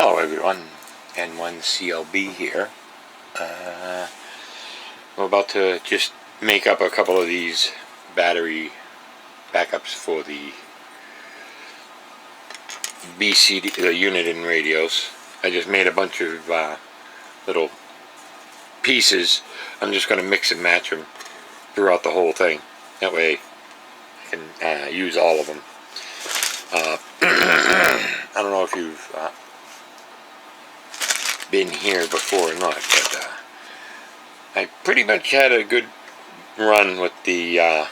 Hello everyone, N1CLB here. I'm about to just make up a couple of these battery backups for the BCD, the unit in radios. I just made a bunch of little pieces. I'm just going to mix and match them throughout the whole thing. That way I can use all of them. I don't know if you've been here before or not, but I pretty much had a good run with the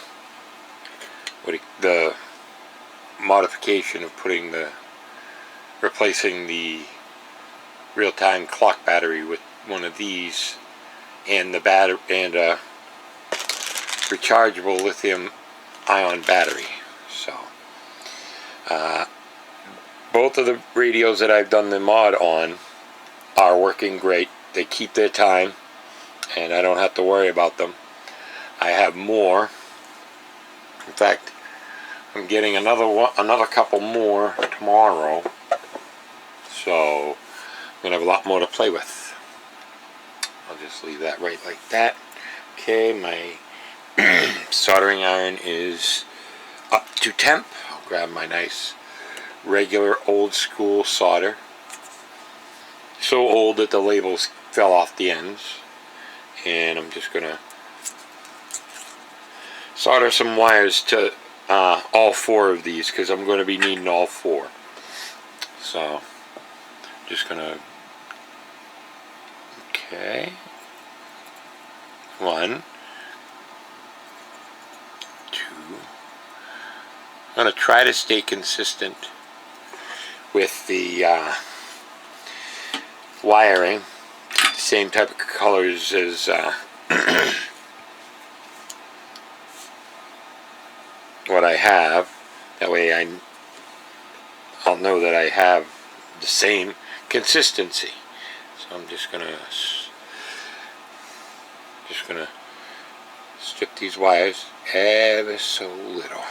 modification of replacing the real-time clock battery with one of these and the rechargeable lithium-ion battery. So both of the radios that I've done the mod on are working great. They keep their time and I don't have to worry about them. I have more. In fact, I'm getting another couple more tomorrow, so I'm gonna have a lot more to play with. I'll just leave that right like that. Okay, my soldering iron is up to temp. I'll grab my nice regular old school solder. So old that the labels fell off the ends, and I'm just gonna solder some wires to all four of these because I'm going to be needing all four. So just gonna, okay, 1, 2. I'm going to try to stay consistent with the wiring, the same type of colors as what I have. That way I'll know that I have the same consistency. So I'm just gonna strip these wires ever so little,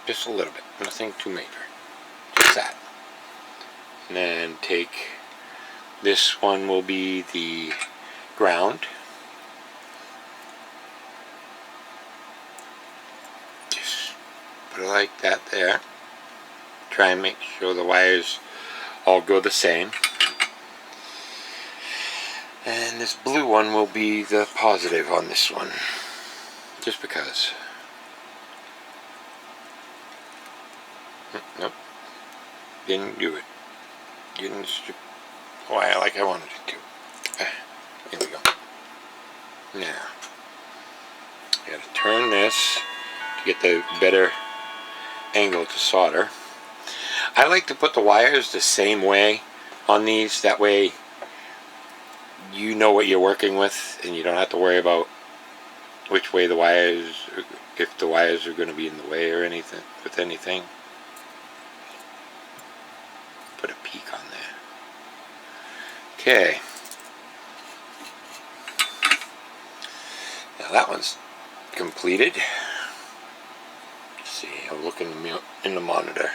just a little bit, nothing too major, just that. And then take this one, will be the ground. Just put it like that there. Try and make sure the wires all go the same. And this blue one will be the positive on this one, just because. Nope, didn't do it. Didn't strip the wire like I wanted it to. Here we go. Now, I gotta turn this to get the better angle to solder. I like to put the wires the same way on these, that way you know what you're working with and you don't have to worry about which way the wires, if the wires are going to be in the way or anything, with anything. Put a peak on there. Okay. Now that one's completed. Let's see, I'll look in the monitor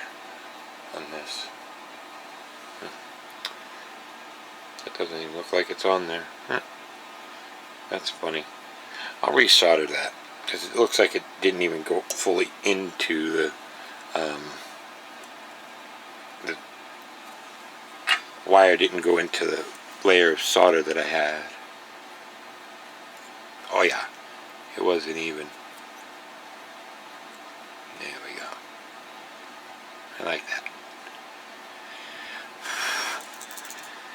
on this. That doesn't even look like it's on there. That's funny. I'll resolder that because it looks like it didn't even go fully into the wire didn't go into the layer of solder that I had. Oh yeah, it wasn't even. There we go. I like that.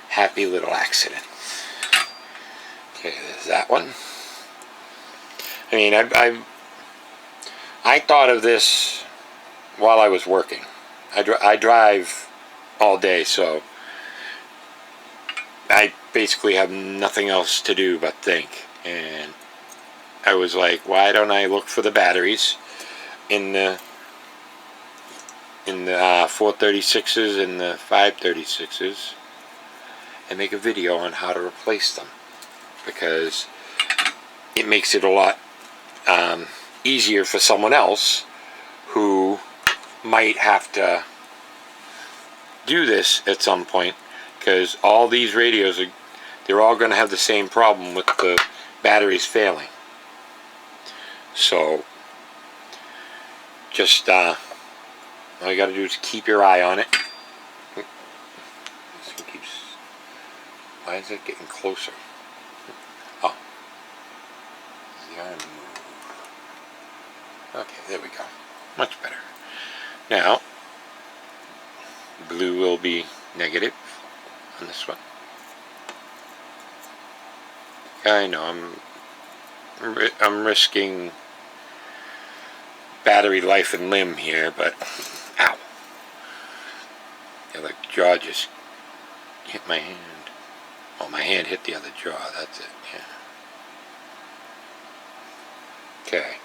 Happy little accident. Okay, there's that one. I mean, I thought of this while I was working. I drive all day, so I basically have nothing else to do but think. And I was like, why don't I look for the batteries in the 436s and the 536s and make a video on how to replace them, because it makes it a lot easier for someone else who might have to do this at some point, because all these radios they're all going to have the same problem with the batteries failing. So just all you got to do is keep your eye on it. This one keeps. Why is it getting closer? Oh, the arm move. Okay, there we go. Much better. Now, blue will be negative on this one. I know I'm risking battery life and limb here, but ow! The other jaw just hit my hand. Oh, my hand hit the other jaw. That's it. Yeah. Okay.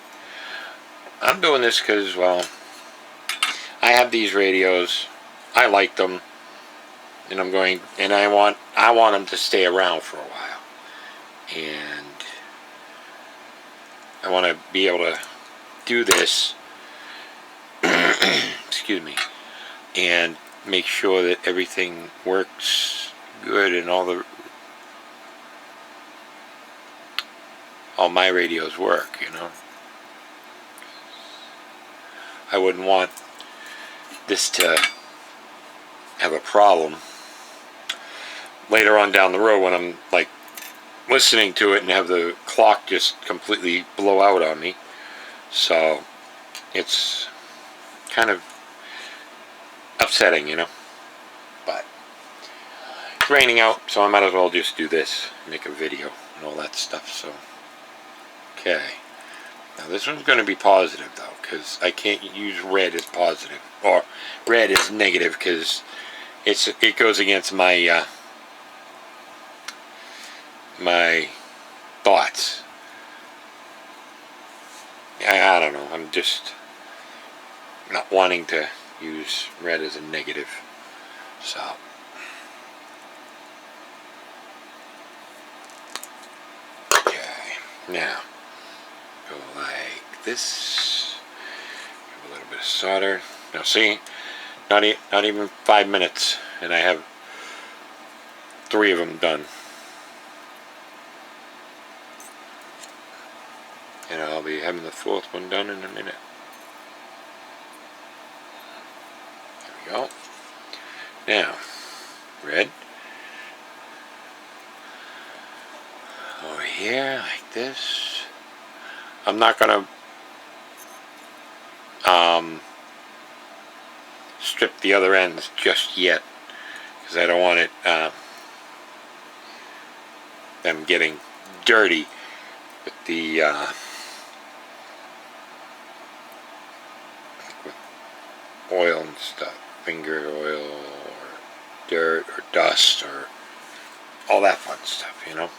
I'm doing this because, well, I have these radios. I like them, and I want them to stay around for a while, and I want to be able to do this. Excuse me, and make sure that everything works good and all my radios work, you know. I wouldn't want this to have a problem later on down the road when I'm like listening to it and have the clock just completely blow out on me. So it's kind of upsetting, you know. But it's raining out, so I might as well just do this, make a video and all that stuff. So okay. Now this one's going to be positive though, because I can't use red as positive or red as negative, because it goes against my my thoughts. I don't know. I'm just not wanting to use red as a negative. So okay, now. Go like this. Give a little bit of solder. Now see, not even 5 minutes, and I have 3 of them done. And I'll be having the 4th one done in a minute. There we go. Now, red. Over here, like this. I'm not going to strip the other ends just yet, because I don't want it them getting dirty with the with oil and stuff, finger oil or dirt or dust or all that fun stuff, you know.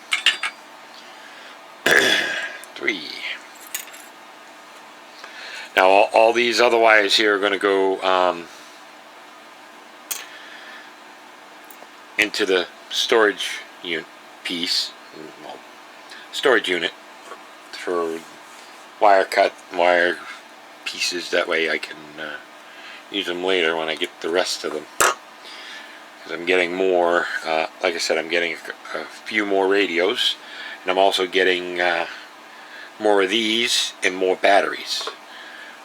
3. Now all these other wires here are going to go into the storage unit piece, well, storage unit for wire cut, wire pieces. That way I can use them later when I get the rest of them. Because I'm getting more, like I said, I'm getting a few more radios, and I'm also getting more of these and more batteries.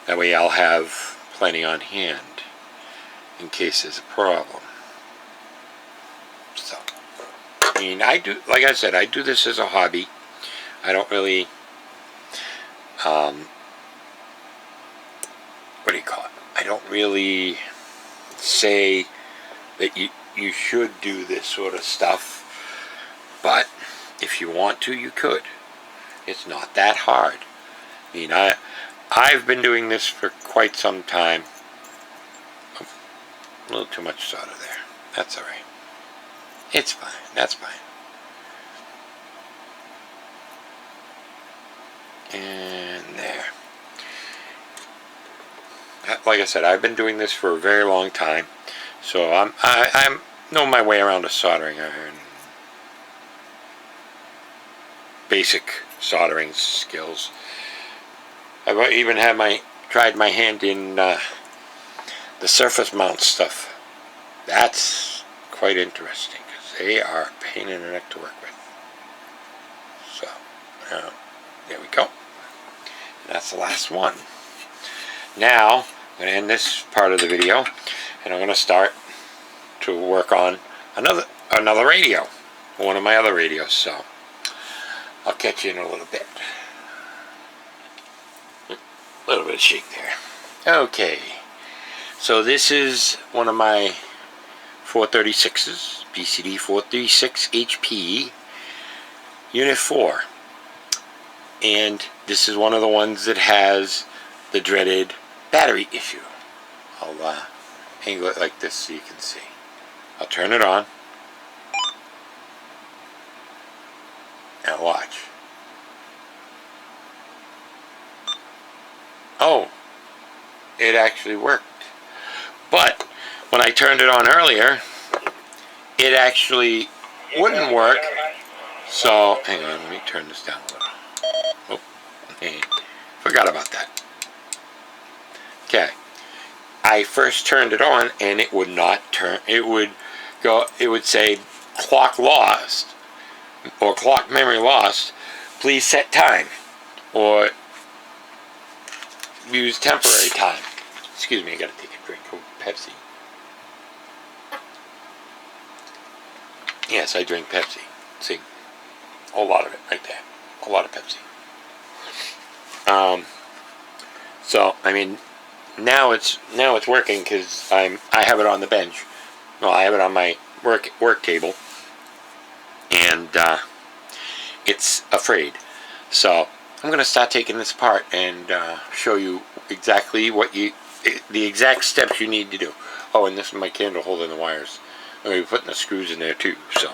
That way I'll have plenty on hand in case there's a problem. So, I mean, like I said, I do this as a hobby. I don't really, what do you call it? I don't really say that you should do this sort of stuff, but if you want to, you could. It's not that hard. I mean, I've been doing this for quite some time. Oh, a little too much solder there. That's all right. It's fine. That's fine. And there. Like I said, I've been doing this for a very long time, so I'm know my way around a soldering iron. Basic soldering skills. I've even had tried my hand in the surface mount stuff. That's quite interesting, they are a pain in the neck to work with. So, there we go. And that's the last one. Now, I'm going to end this part of the video, and I'm going to start to work on another radio, one of my other radios. So, I'll catch you in a little bit. A little bit of shake there. Okay, so this is one of my 436s, BCD436HP, unit 4. And this is one of the ones that has the dreaded battery issue. I'll angle it like this so you can see. I'll turn it on. Now watch. Oh, it actually worked. But when I turned it on earlier, it actually wouldn't work. So, hang on, let me turn this down a little. Oh, forgot about that. Okay. I first turned it on and it would not turn. It would say clock lost or clock memory lost. Please set time or use temporary time. Excuse me, I gotta take a drink of Pepsi. Yes, I drink Pepsi. See? A whole lot of it right there. A whole lot of Pepsi. So, I mean, now it's working because I have it on the bench. Well, I have it on my work table, and it's afraid. So I'm gonna start taking this apart and show you exactly the exact steps you need to do. Oh, and this is my candle holding the wires. I'm gonna be putting the screws in there too. So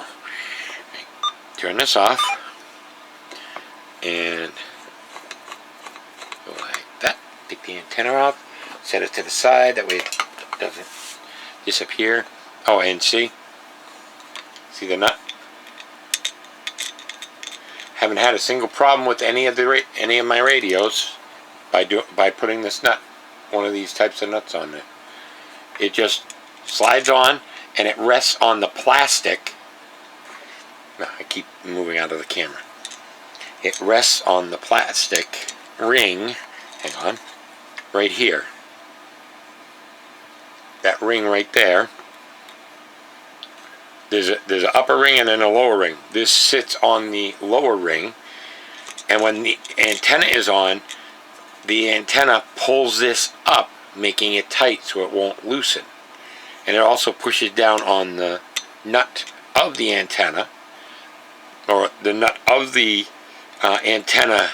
turn this off and go like that. Take the antenna off. Set it to the side, that way it doesn't disappear. Oh, and see the nut? Haven't had a single problem with any of my radios by putting this nut, one of these types of nuts on there. It just slides on and it rests on the plastic. No, I keep moving out of the camera. It rests on the plastic ring. Hang on, right here. That ring right there. There's an upper ring and then a lower ring. This sits on the lower ring, and when the antenna is on, the antenna pulls this up, making it tight so it won't loosen. And it also pushes down on the nut of the antenna, or the nut of the antenna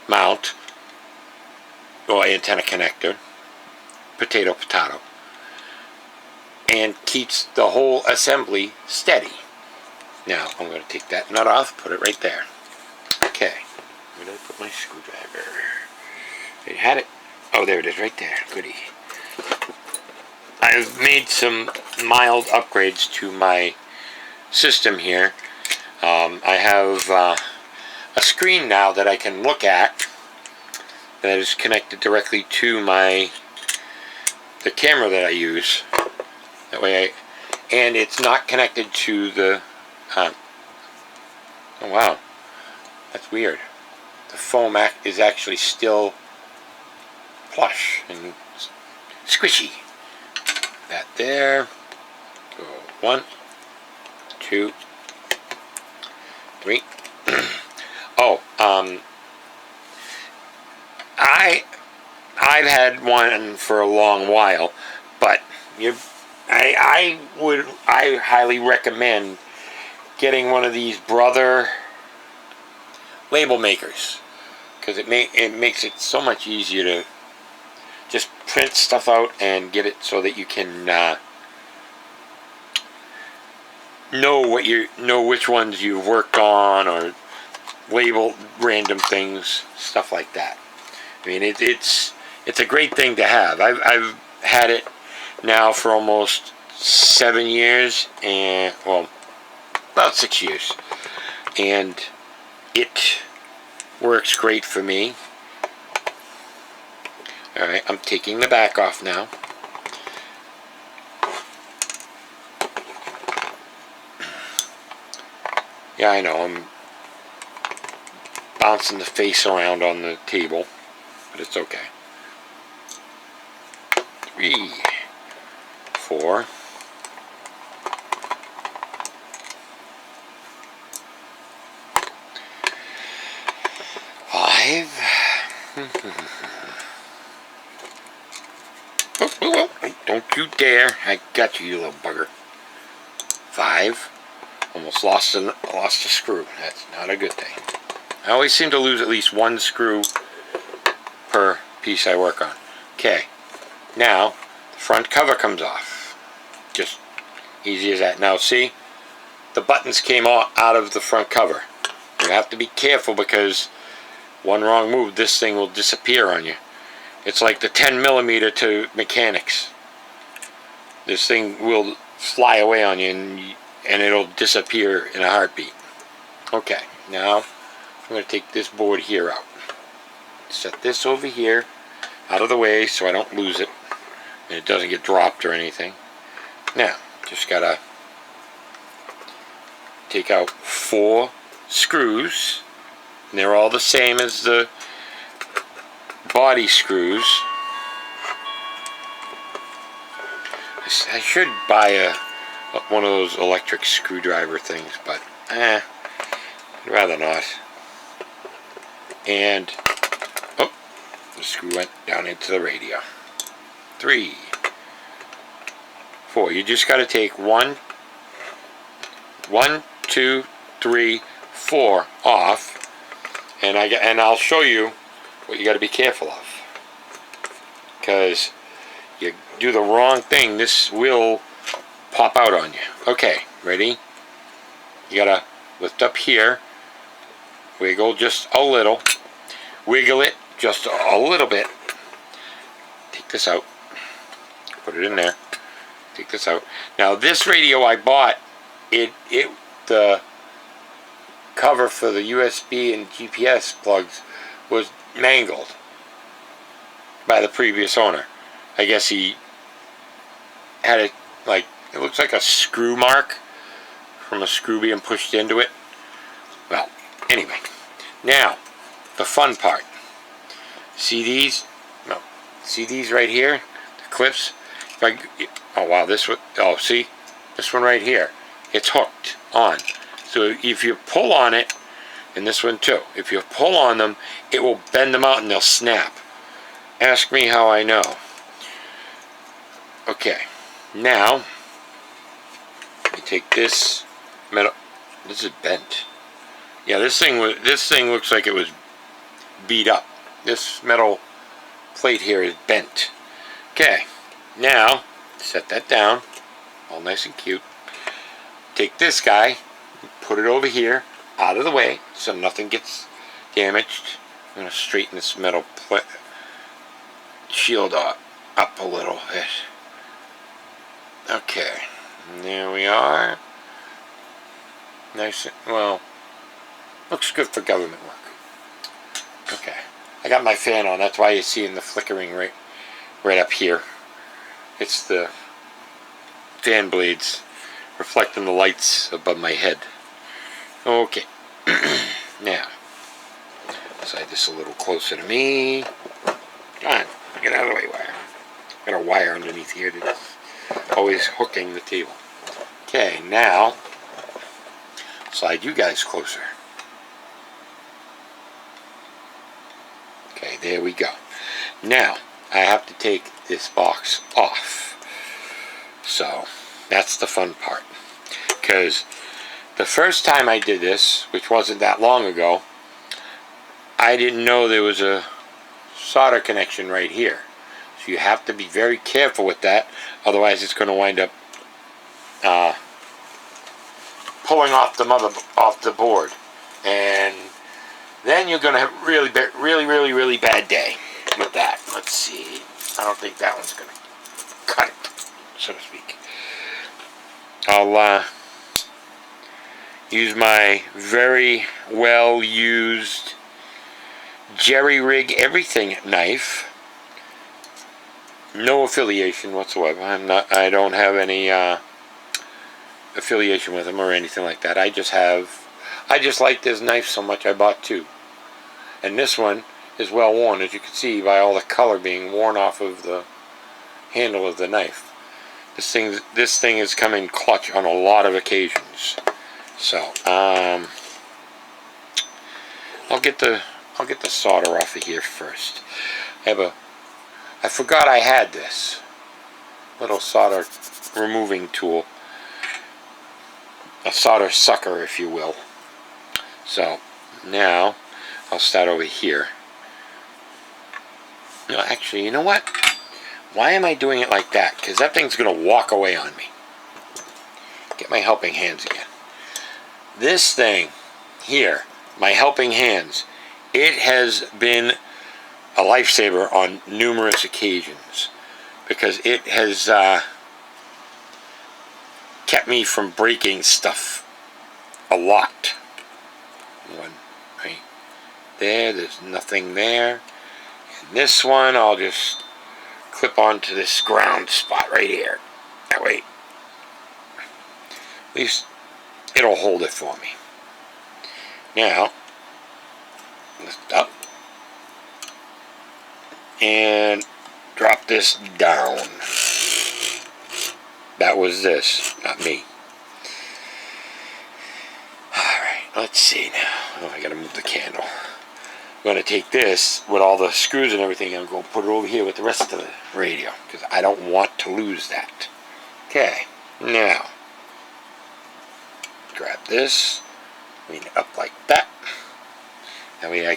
mount, or antenna connector, potato, and keeps the whole assembly steady. Now I'm going to take that nut off, put it right there. Okay, where did I put my screwdriver? I had it. Oh, there it is, right there. Goody. I've made some mild upgrades to my system here. I have a screen now that I can look at that is connected directly to the camera that I use. That way and it's not connected to the, oh wow, that's weird. The foam is actually still plush and squishy. That there. Go 1, 2, 3. Oh, I've had one for a long while, but I highly recommend getting one of these Brother label makers, because it makes it so much easier to just print stuff out and get it so that you can know which ones you've worked on, or label random things, stuff like that. I mean, it's a great thing to have. I've had it now for almost 7 years, and well, about 6 years, and it works great for me. Alright, I'm taking the back off now. Yeah, I know, I'm bouncing the face around on the table, but it's okay. 3, 4, 5. Oh, don't you dare. I got you, you little bugger. 5. Almost lost a screw. That's not a good thing. I always seem to lose at least one screw per piece I work on. Okay. Now, the front cover comes off. Just easy as that. Now, see? The buttons came out of the front cover. You have to be careful because one wrong move, this thing will disappear on you. It's like the 10mm to mechanics. This thing will fly away on you and it'll disappear in a heartbeat. Okay, now I'm going to take this board here out. Set this over here, out of the way so I don't lose it and it doesn't get dropped or anything. Now, just got to take out 4 screws. And they're all the same as the body screws. I should buy one of those electric screwdriver things, but I'd rather not. And oh, the screw went down into the radio. 3, 4. You just got to take 1, 2, 3, 4 off. And I'll show you what you got to be careful of, because you do the wrong thing, this will pop out on you. Okay, ready? You gotta lift up here, wiggle just a little, wiggle it just a little bit. Take this out, put it in there. Take this out. Now this radio I bought, the cover for the USB and GPS plugs was mangled by the previous owner. I guess he had it like, it looks like a screw mark from a screw being pushed into it. Well, anyway, now the fun part. See these? No, see these right here? The clips? Oh wow, this one, oh see? This one right here. It's hooked on. So if you pull on it, and this one too, if you pull on them, it will bend them out and they'll snap. Ask me how I know. Okay, now, you take this metal, this is bent. Yeah, this thing looks like it was beat up. This metal plate here is bent. Okay, now, set that down, all nice and cute. Take this guy, put it over here, out of the way, so nothing gets damaged. I'm going to straighten this metal shield up a little bit. Okay, and there we are. Nice, well, looks good for government work. Okay, I got my fan on, that's why you're seeing the flickering right up here. It's the fan blades reflecting the lights above my head. Okay, now, slide this a little closer to me. Come on, get out of the way, wire. Got a wire underneath here that's always hooking the table. Okay, now, slide you guys closer. Okay, there we go. Now, I have to take this box off. So, that's the fun part. Because the first time I did this, which wasn't that long ago, I didn't know there was a solder connection right here. So you have to be very careful with that, otherwise it's going to wind up pulling off the board, and then you're going to have really bad day with that. Let's see. I don't think that one's going to cut it, so to speak. I'll use my very well used jerry rig everything knife. No affiliation whatsoever. I don't have any affiliation with them or anything like that. I just have I just like this knife so much I bought two. And this one is well worn, as you can see by all the color being worn off of the handle of the knife. This thing has come in clutch on a lot of occasions. So I'll get the solder off of here first. I forgot I had this little solder removing tool, a solder sucker, if you will. So now I'll start over here. No, actually, you know what? Why am I doing it like that? Because that thing's going to walk away on me. Get my helping hands again. This thing here, my helping hands, it has been a lifesaver on numerous occasions because it has kept me from breaking stuff a lot. One right there, there's nothing there. And this one I'll just clip onto this ground spot right here. That way, at least it'll hold it for me. Now, lift up and drop this down. That was this, not me. Alright, let's see now. Oh, I gotta move the candle. I'm going to take this with all the screws and everything and go put it over here with the rest of the radio because I don't want to lose that. Okay, now grab this, lean it up like that. That way I'm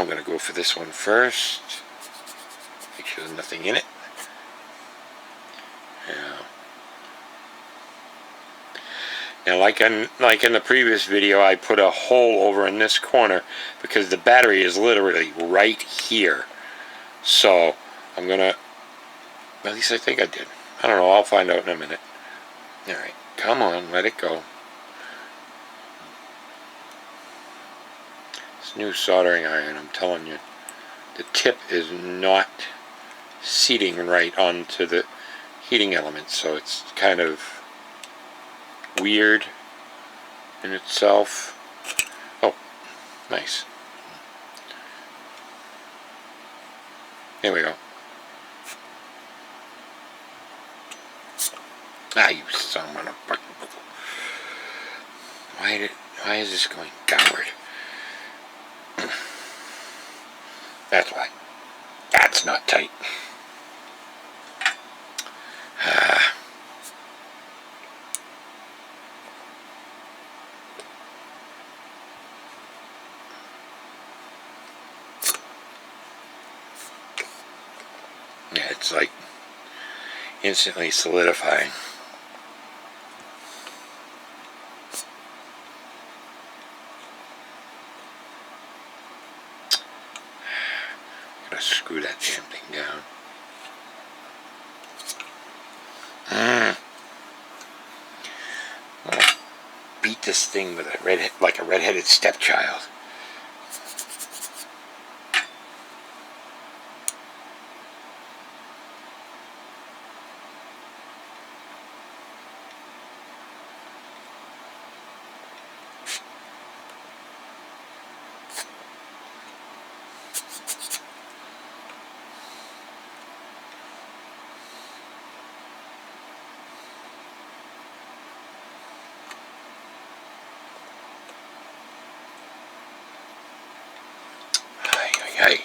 going to go for this one first. Make sure there's nothing in it. Now, like in the previous video, I put a hole over in this corner because the battery is literally right here. So I'm gonna, at least I think I did. I don't know. I'll find out in a minute. All right, come on, let it go. This new soldering iron, I'm telling you, the tip is not seating right onto the heating elements, so it's kind of weird in itself. Oh, nice. There we go. Ah, you son of a fucking... Why is this going downward? That's why. That's not tight. Yeah, it's like instantly solidifying. Gotta screw that damn thing down. I'll beat this thing with like a red-headed stepchild. Hey.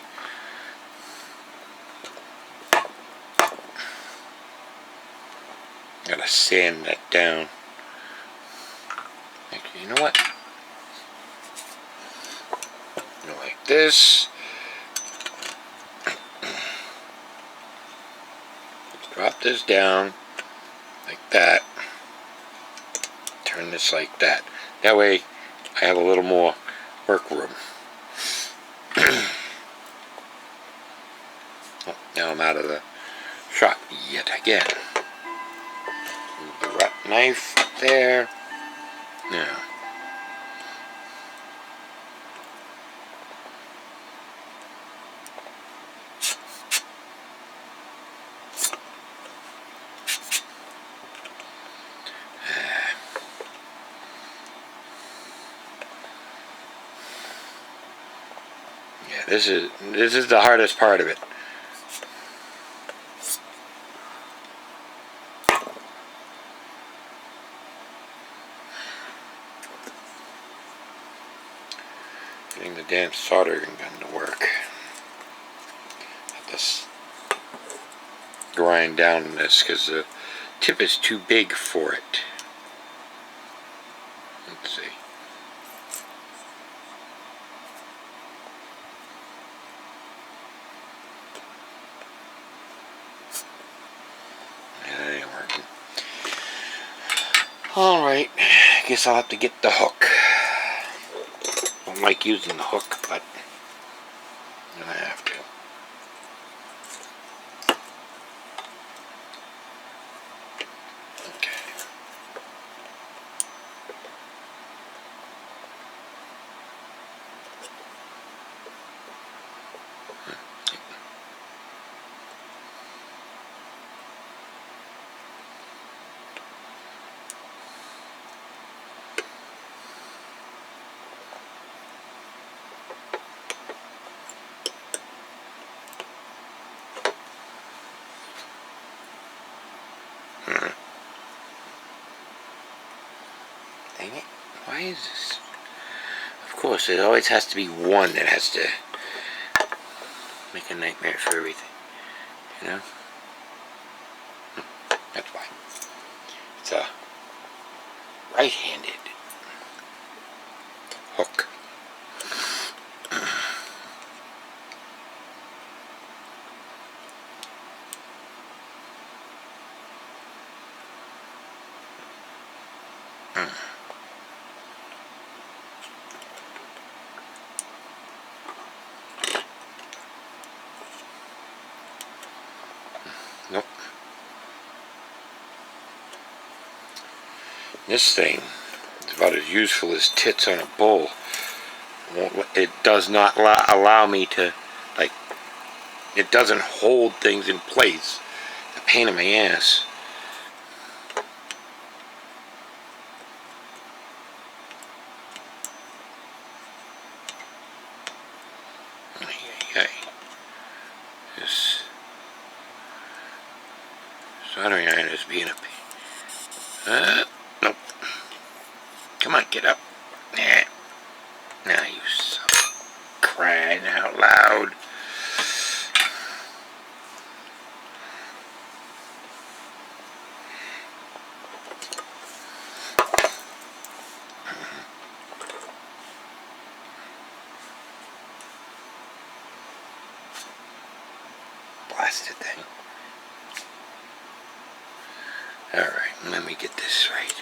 Gotta sand that down. Actually, you know what? Go like this. Let's drop this down like that. Turn this like that. That way I have a little more work room. Oh, now I'm out of the shot yet again. Move the knife there. Now. This is the hardest part of it. Getting the damn soldering gun to work. Have to grind down this because the tip is too big for it. Let's see. Yeah, that ain't working. Alright, I guess I'll have to get the hook. Don't like using the hook, but I have to. Okay. Dang it. Why is this? Of course, it always has to be one that has to make a nightmare for everything. You know? That's why. It's a right-handed hook. Nope. This thing is about as useful as tits on a bull. It does not allow me to, like, it doesn't hold things in place. It's a pain in my ass. This soldering iron is being a pain. Nope. Come on, get up. Nah. Now you suck. Crying out loud. Blasted thing. Alright, let me get this right.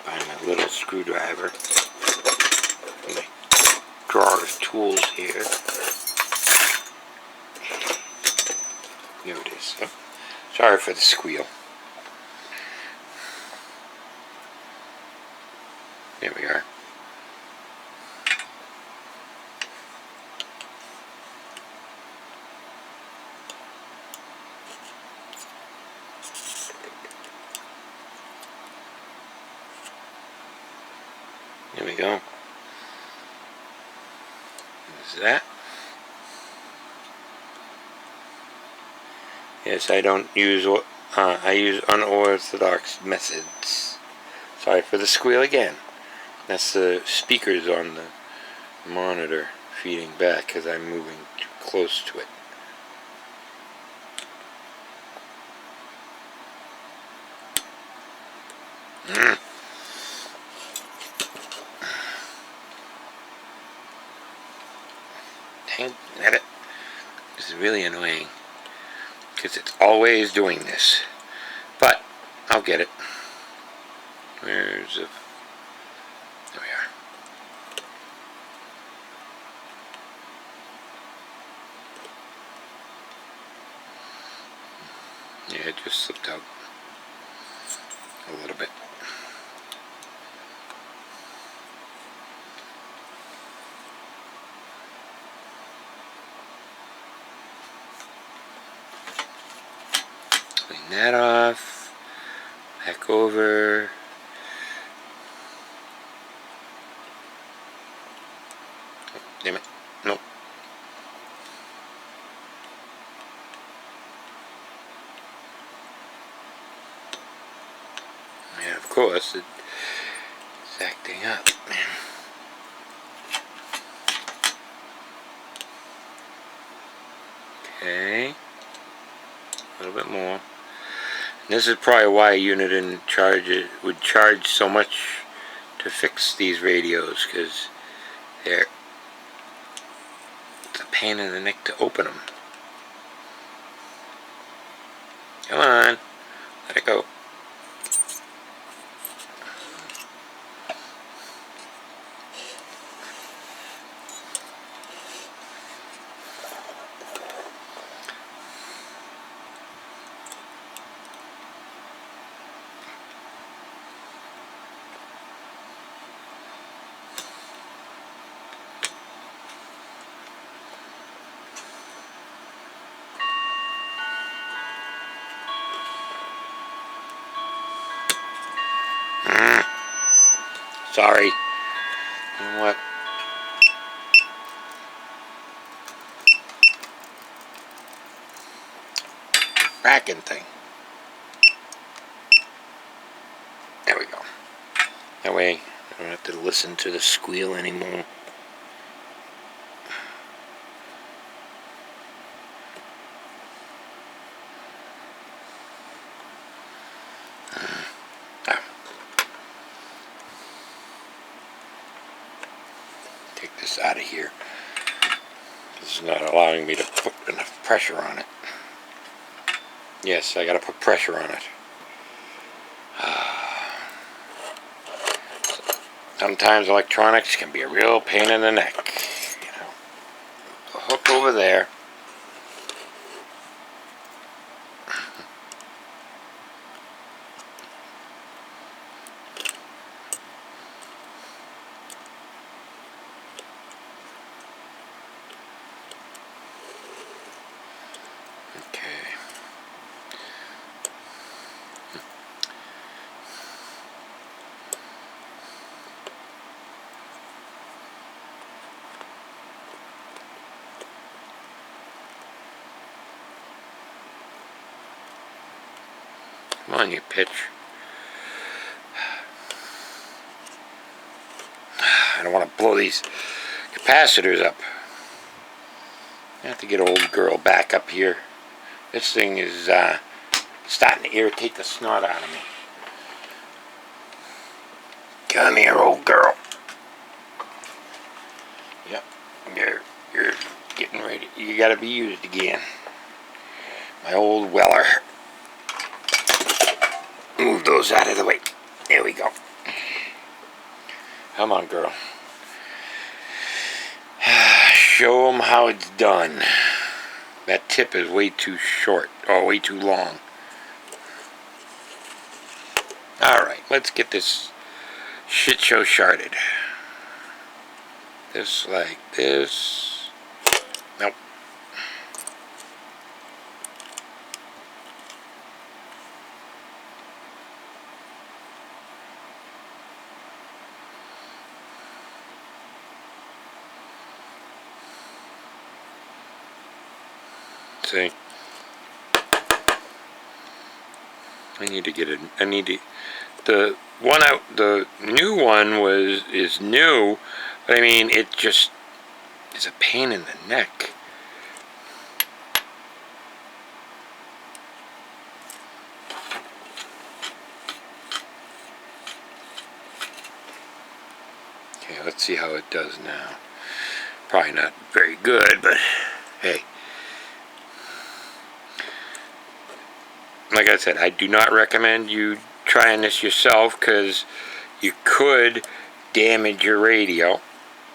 Find my little screwdriver. My drawer of tools here. Here it is. Oh, sorry for the squeal. There we are. There we go. There's that. Yes, I don't use, I use unorthodox methods. Sorry for the squeal again. That's the speakers on the monitor feeding back because I'm moving too close to it. Dang it. This is really annoying because it's always doing this. But I'll get it. Where's the... There we are. Yeah, it just slipped out a little bit. that off. Back over. Oh, damn it. Nope. And of course, it's acting up. Okay. A little bit more. This is probably why a unit would charge so much to fix these radios, because it's a pain in the neck to open them. Come on, let it go. Sorry. You know what? Franken thing. There we go. That way I don't have to listen to the squeal anymore. Take this out of here. This is not allowing me to put enough pressure on it. Yes, I gotta put pressure on it. Sometimes electronics can be a real pain in the neck. You know, the hook over there. Come on, you pitch. I don't want to blow these capacitors up. I have to get old girl back up here. This thing is starting to irritate the snot out of me. Come here, old girl. Yep, you're getting ready. You gotta be used again. My old Weller. Move those out of the way. There we go. Come on, girl. Show them how it's done. That tip is way too short, or way too long. Alright, let's get this shit show started. Just like this. Nope. See, I need to get it. I need to. The one out. The new one is new, but I mean it just is a pain in the neck. Okay, let's see how it does now. Probably not very good, but hey. Like I said, I do not recommend you trying this yourself, because you could damage your radio.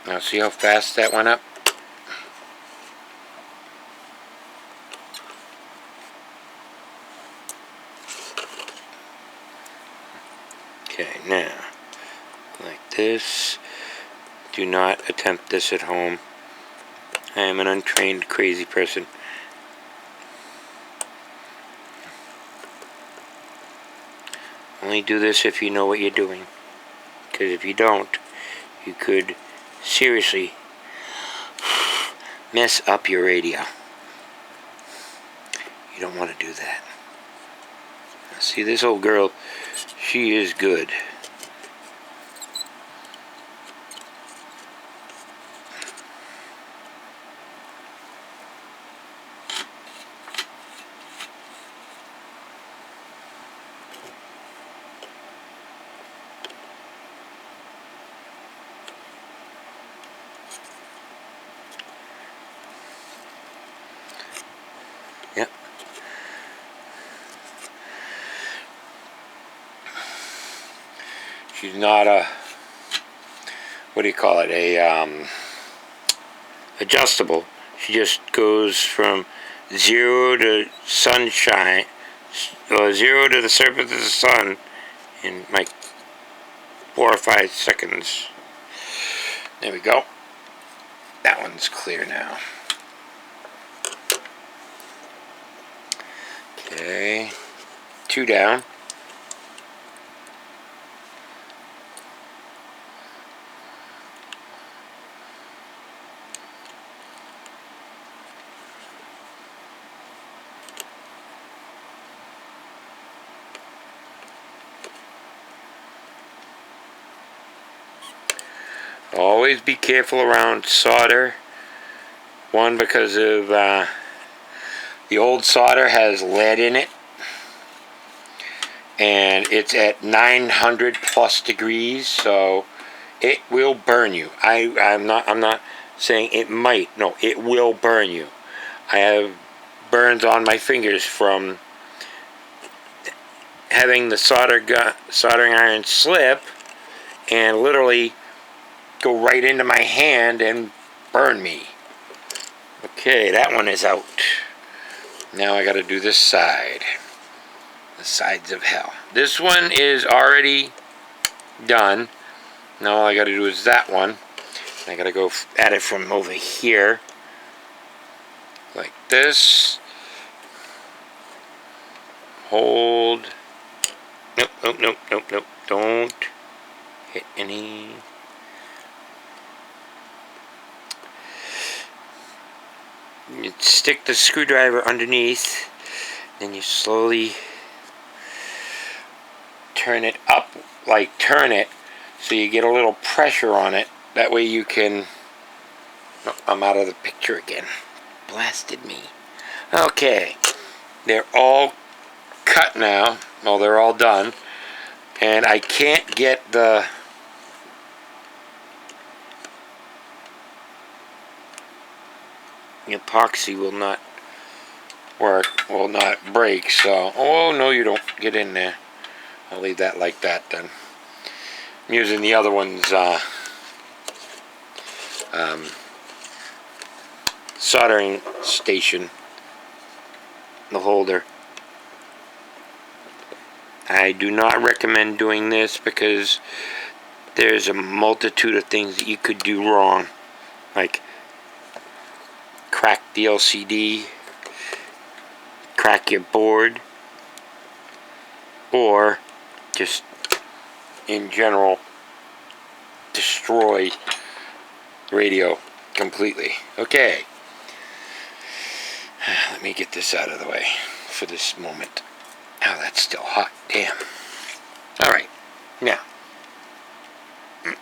Now see how fast that went up? Okay, now, like this. Do not attempt this at home. I am an untrained, crazy person. Only do this if you know what you're doing. Because if you don't, you could seriously mess up your radio. You don't want to do that. See, this old girl, she is good. Yep. She's not a, what do you call it, a adjustable. She just goes from 0 to sunshine, or 0 to the surface of the sun in like 4 or 5 seconds. There we go. That one's clear now. Okay, 2 down. Always be careful around solder. One, because of the old solder has lead in it, and it's at 900 plus degrees, so it will burn you. I'm not saying it might. No, it will burn you. I have burns on my fingers from having the soldering iron slip and literally go right into my hand and burn me. Okay, that one is out. Now I got to do this side. The sides of hell. This one is already done. Now all I got to do is that one. I got to go at it from over here. Like this. Hold. Nope, nope, nope, nope, nope. Don't hit any. You stick the screwdriver underneath, then you slowly turn it up, like turn it, so you get a little pressure on it. That way you can, oh, I'm out of the picture again. Blasted me. Okay, they're all cut now. Well, they're all done. And I can't get the epoxy will not work, will not break, so, oh no, you don't, get in there. I'll leave that like that then. I'm using the other one's soldering station, the holder. I do not recommend doing this because there's a multitude of things that you could do wrong, like crack the LCD, crack your board, or just in general destroy radio completely. Okay, let me get this out of the way for this moment. Oh, that's still hot, damn. Alright, now you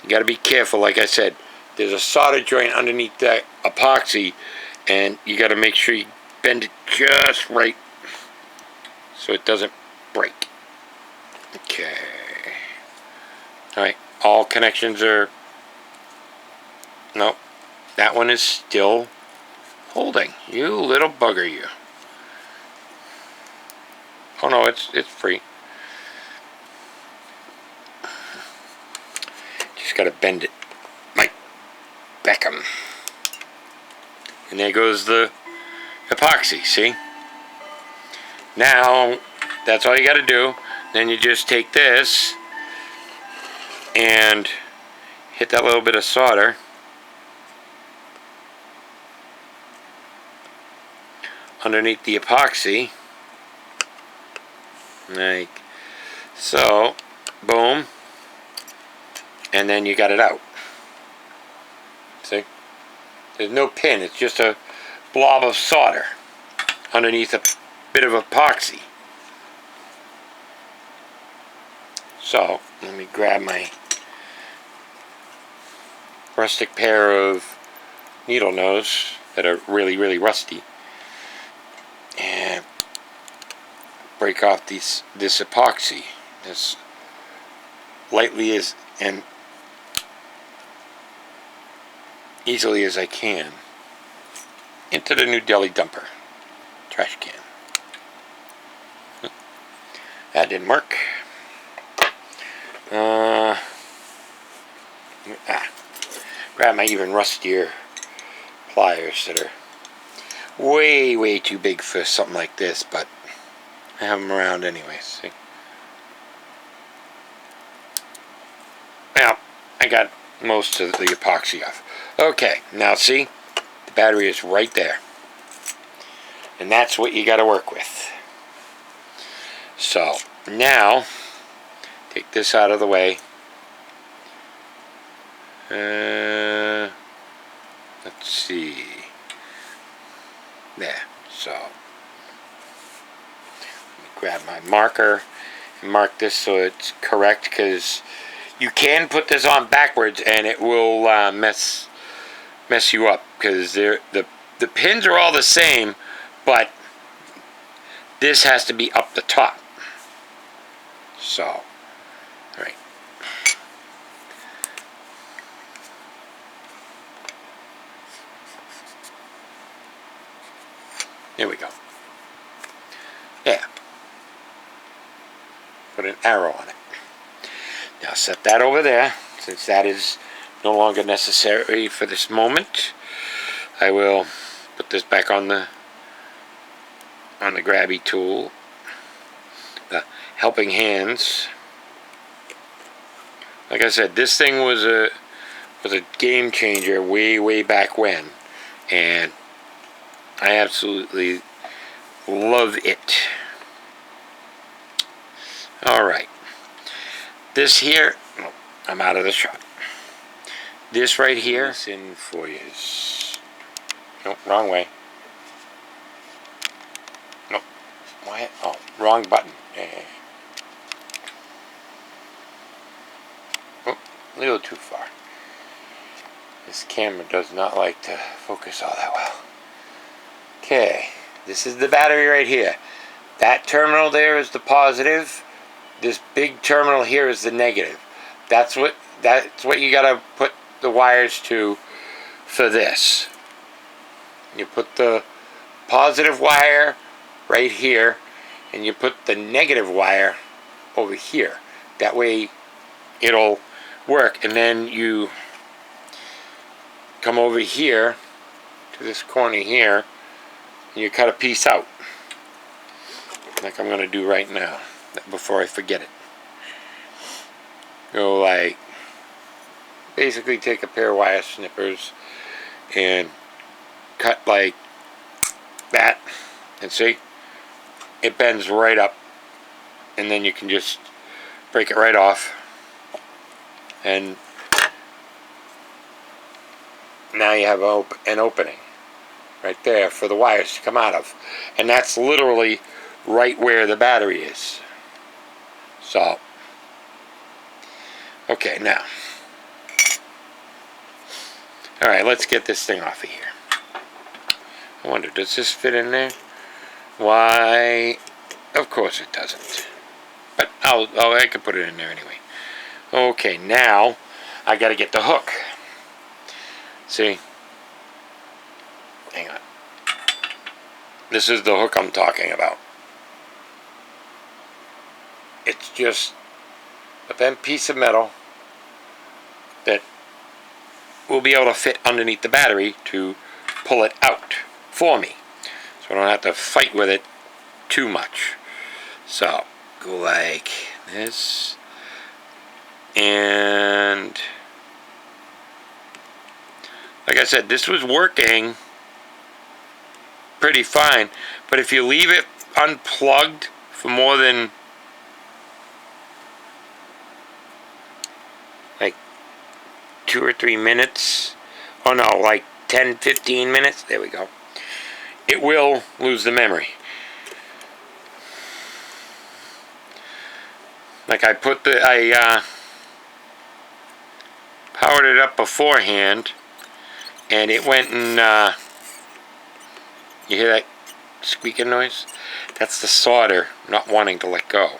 gotta be careful. Like I said, there's a solder joint underneath that epoxy, and you got to make sure you bend it just right so it doesn't break. Okay. Alright, all connections are... Nope. That one is still holding. You little bugger, you. Oh no, it's free. Just got to bend it. Beckham. And there goes the epoxy, see? Now, that's all you got to do. Then you just take this and hit that little bit of solder underneath the epoxy. like so. Boom, and then you got it out. See, there's no pin, it's just a blob of solder underneath a bit of epoxy. So let me grab my rustic pair of needle nose that are really rusty and break off this epoxy as lightly as and easily as I can into the new deli dumper trash can. That didn't work. Grab my even rustier pliers that are way too big for something like this, but I have them around anyways. See? Now, I got most of the epoxy off. Okay, now see, the battery is right there. And that's what you got to work with. So, now, take this out of the way. Let's see. There. So, let me grab my marker and mark this so it's correct, because you can put this on backwards and it will mess you up, because the pins are all the same, but this has to be up the top. So, all right. There we go. Yeah. Put an arrow on it. Now set that over there, since that is no longer necessary for this moment. I will put this back on the grabby tool, the helping hands. Like I said, this thing was a game changer way back when, and I absolutely love it. All right. This here, oh, I'm out of the shot. This right here, it's in for you. Nope, wrong way. Nope. Why? Oh, wrong button. Oh, a little too far. This camera does not like to focus all that well. Okay, this is the battery right here. That terminal there is the positive. This big terminal here is the negative. That's what you gotta put the wires to for this. You put the positive wire right here, and you put the negative wire over here. That way it'll work. And then you come over here to this corner here, and you cut a piece out, like I'm gonna do right now, before I forget it. Go like, basically take a pair of wire snippers and cut like that, and see, it bends right up, and then you can just break it right off, and now you have an opening right there for the wires to come out of, and that's literally right where the battery is. So, okay, now, alright, let's get this thing off of here. I wonder, does this fit in there? Why, of course it doesn't. But I can put it in there anyway. Okay, now I gotta get the hook. See? Hang on. This is the hook I'm talking about. It's just a bent piece of metal that will be able to fit underneath the battery to pull it out for me, so I don't have to fight with it too much. So go like this, and like I said, this was working pretty fine, but if you leave it unplugged for more than like 2 or 3 minutes. Oh no, like 10-15 minutes. There we go. It will lose the memory. Like I powered it up beforehand, and it went and you hear that squeaking noise? That's the solder not wanting to let go.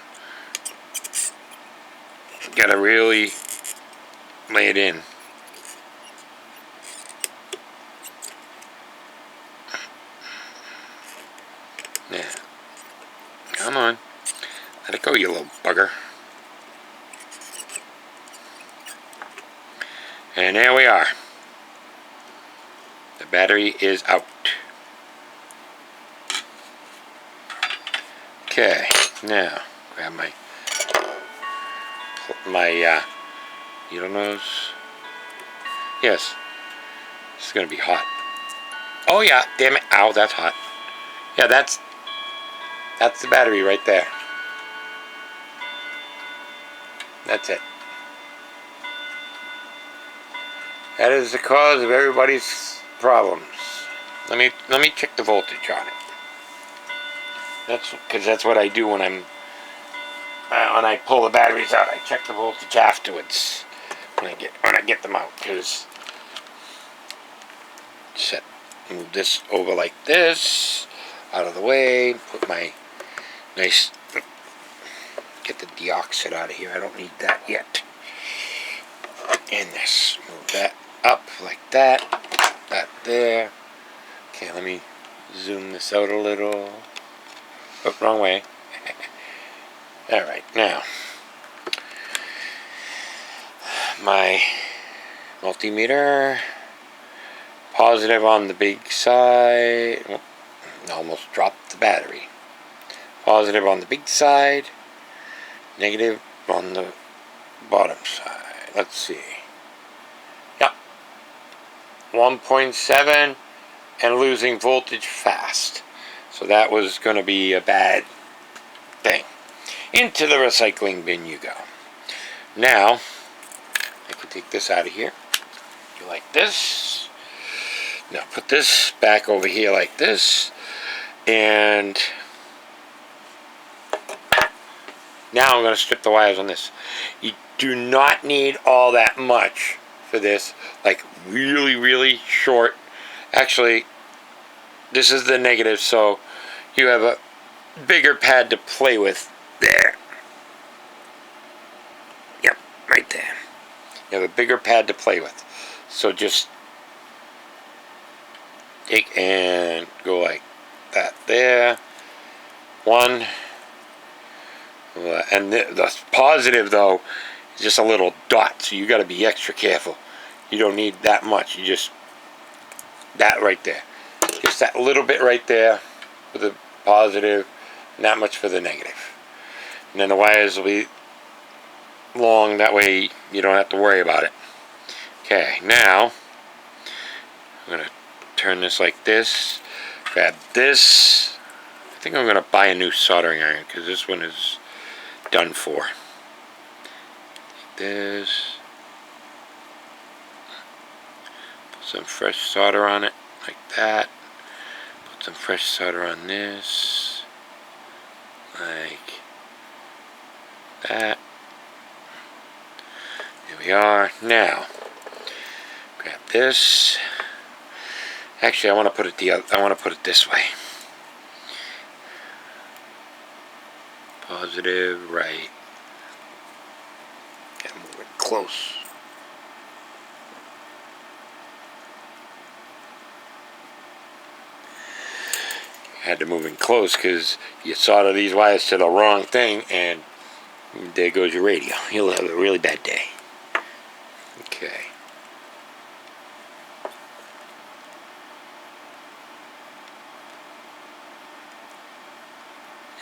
You gotta really lay it in. Yeah. Come on. Let it go, you little bugger. And there we are. The battery is out. Okay, now grab my needle nose. Yes, this is gonna be hot. Oh yeah, damn it! Ow, that's hot. Yeah, that's the battery right there. That's it. That is the cause of everybody's problems. Let me check the voltage on it. That's because that's what I do when when I pull the batteries out. I check the voltage afterwards when I get them out. Because move this over like this, out of the way. Put my nice. Get the deoxide out of here. I don't need that yet. And this. Move that up like that. That there. Okay, let me zoom this out a little. Oh, wrong way. Alright, now. My multimeter. Positive on the big side. Oh, almost dropped the battery. Positive on the big side. Negative on the bottom side. Let's see. Yep. 1.7 and losing voltage fast. So that was going to be a bad thing. Into the recycling bin you go. Now, I can take this out of here. You like this. Now put this back over here like this. And now I'm going to strip the wires on this. You do not need all that much for this. Like really, really short. Actually, this is the negative, so you have a bigger pad to play with there. Yep, right there. You have a bigger pad to play with. So just take and go like that there. One. And the positive, though, is just a little dot, so you got to be extra careful. You don't need that much. You just, that right there. Just that little bit right there for the positive, not much for the negative. And then the wires will be long, that way you don't have to worry about it. Okay, now I'm going to turn this like this, grab this. I think I'm going to buy a new soldering iron because this one is done for. Like this. Put some fresh solder on it, like that. Put some fresh solder on this, like that. There we are. Now, grab this. Actually, I want to put it this way. Positive, right. Gotta move it close. Had to move in close because you solder these wires to the wrong thing, and there goes your radio. You'll have a really bad day. Okay.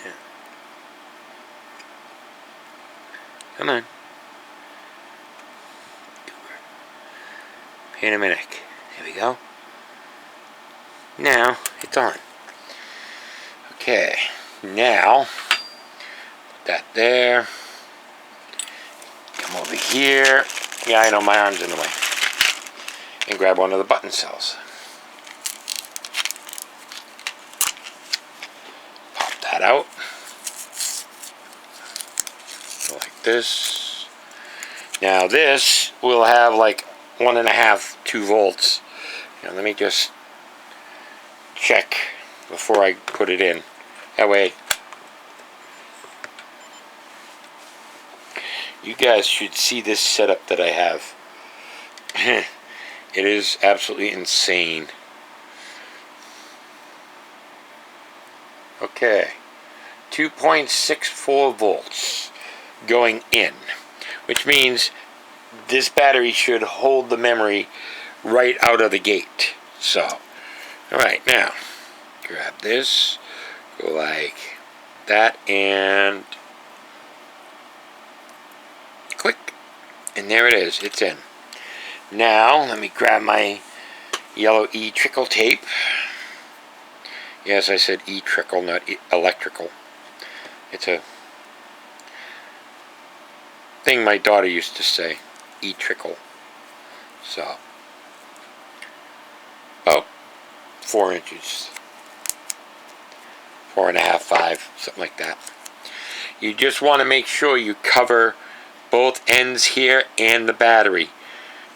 Yeah. Come on. Pain in my neck. There we go. Now it's on. Okay. Now put that there. Come over here. Yeah, I know, my arm's in the way. And grab one of the button cells. Pop that out. Go like this. Now this will have like 1.5, 2 volts. Now let me just check before I put it in. That way you guys should see this setup that I have. It is absolutely insane. Okay, 2.64 volts going in, which means this battery should hold the memory right out of the gate. So, alright, now grab this, go like that, and click, and there it is, it's in. Now let me grab my yellow E-trickle tape. Yes, I said E-trickle, not electrical. It's a thing my daughter used to say, E-trickle. So, about 4 inches, 4.5, 5, something like that. You just want to make sure you cover both ends here and the battery,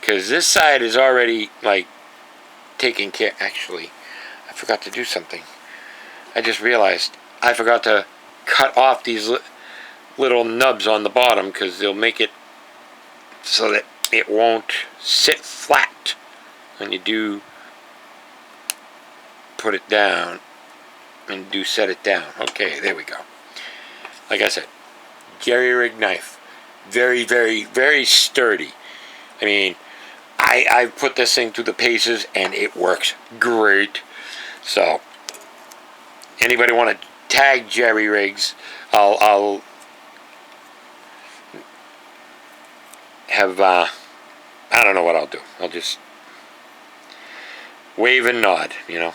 because this side is already like taken care. Actually, I forgot to do something. I just realized I forgot to cut off these little nubs on the bottom, because they'll make it so that it won't sit flat when you do put it down and do set it down. Okay, there we go. Like I said, jerry rig knife, very, very, very sturdy. I mean, I put this thing through the paces and it works great. So anybody want to tag jerry rigs, I'll have I don't know what I'll do. I'll just wave and nod, you know.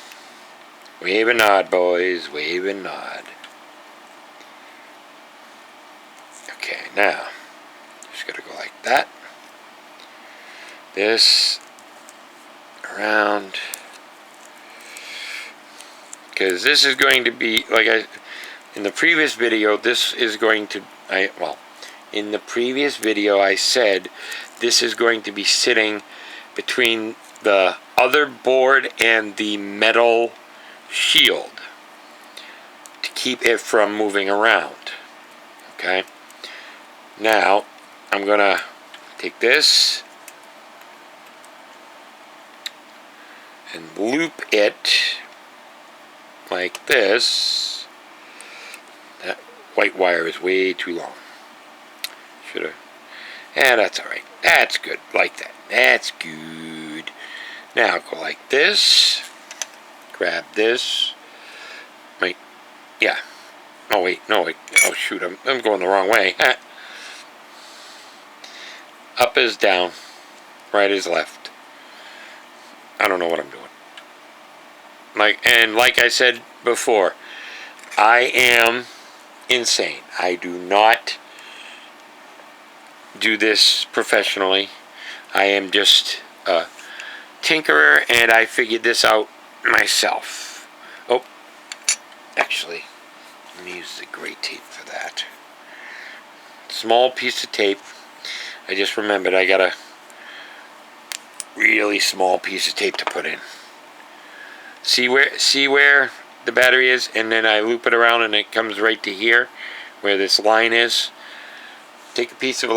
Wave and nod, boys. Wave and nod. Okay, now just gotta go like that. This around, because this is going to be like in the previous video. This is going to in the previous video I said this is going to be sitting between the other board and the metal shield to keep it from moving around. Okay, now I'm gonna take this and loop it like this. That white wire is way too long. Should have. Yeah, that's alright. That's good. Like that. That's good. Now go like this. Grab this. Wait. Yeah. Oh wait. No wait. Oh shoot. I'm going the wrong way. Up is down. Right is left. I don't know what I'm doing. Like I said before, I am insane. I do not do this professionally. I am just a tinkerer, and I figured this out myself. Oh, actually, let me use the gray tape for that. Small piece of tape. I just remembered I got a really small piece of tape to put in. See where the battery is, and then I loop it around and it comes right to here where this line is. Take a piece of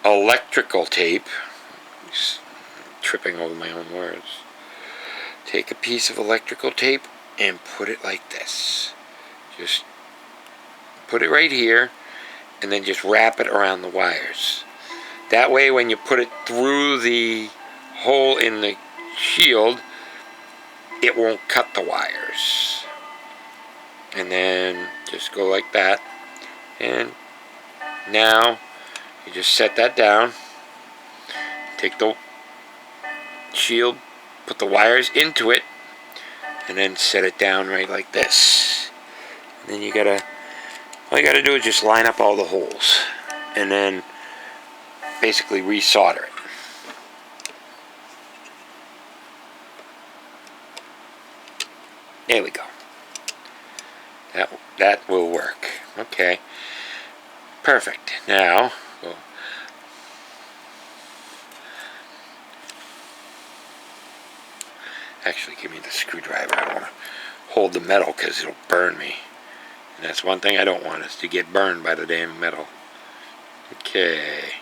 electrical tape. Just tripping over my own words. Take a piece of electrical tape and put it like this. Just put it right here and then just wrap it around the wires. That way when you put it through the hole in the shield, it won't cut the wires. And then just go like that. And now you just set that down. Take the shield, put the wires into it, and then set it down right like this. And then all you gotta do is just line up all the holes. And then basically resolder it. There we go. That will work. Okay. Perfect. Now, we'll actually give me the screwdriver. I don't want to hold the metal because it'll burn me. And that's one thing I don't want, is to get burned by the damn metal. Okay.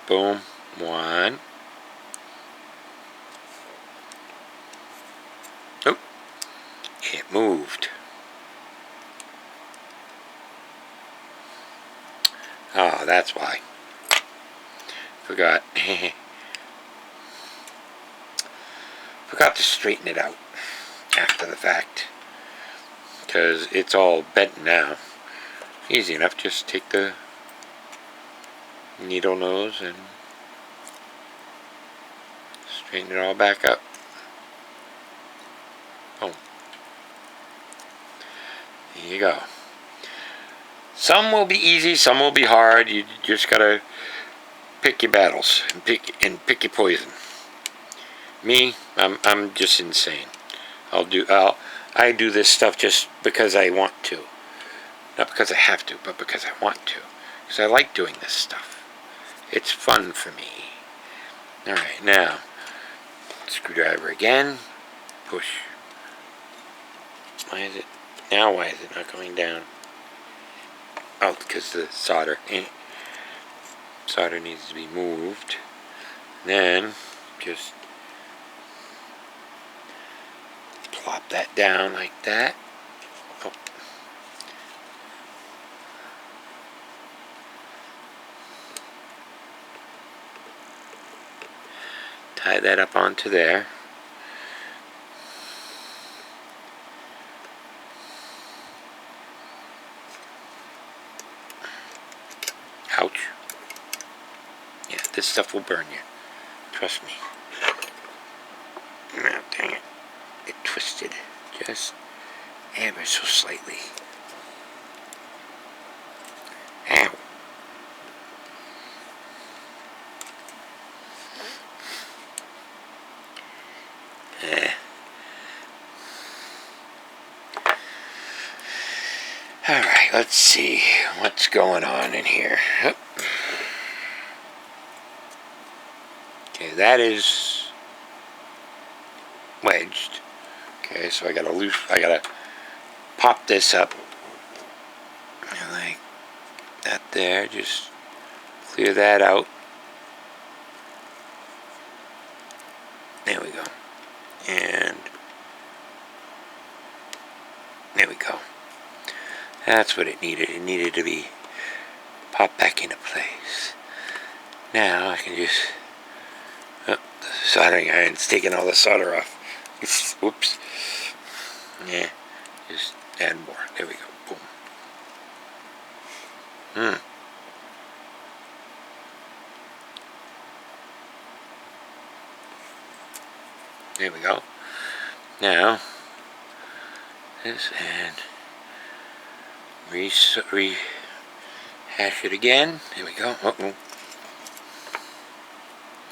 Boom. One. Oh. It moved. Oh, that's why. Forgot. Forgot to straighten it out after the fact, because it's all bent now. Easy enough, just take the needle nose and straighten it all back up. Boom. There you go. Some will be easy, some will be hard. You just gotta pick your battles and pick your poison. Me, I'm just insane. I do this stuff just because I want to. Not because I have to, but because I want to. Because I like doing this stuff. It's fun for me. Alright, now, screwdriver again. Push. Why is it not going down? Oh, because the solder. Solder needs to be moved. Then, just plop that down like that. Oh. Tie that up onto there. Ouch. Yeah, this stuff will burn you. Trust me. Oh, dang it. It twisted just ever so slightly. Ow. Alright, let's see what's going on in here. Okay, that is wedged. Okay, so I gotta pop this up. Like that there, just clear that out. There we go. And there we go. That's what it needed. It needed to be popped back into place. Now I can just... Oh, the soldering iron's taking all the solder off. Whoops. Yeah, just add more. There we go. Boom. There we go. Now, this and rehash it again. There we go. Uh-oh.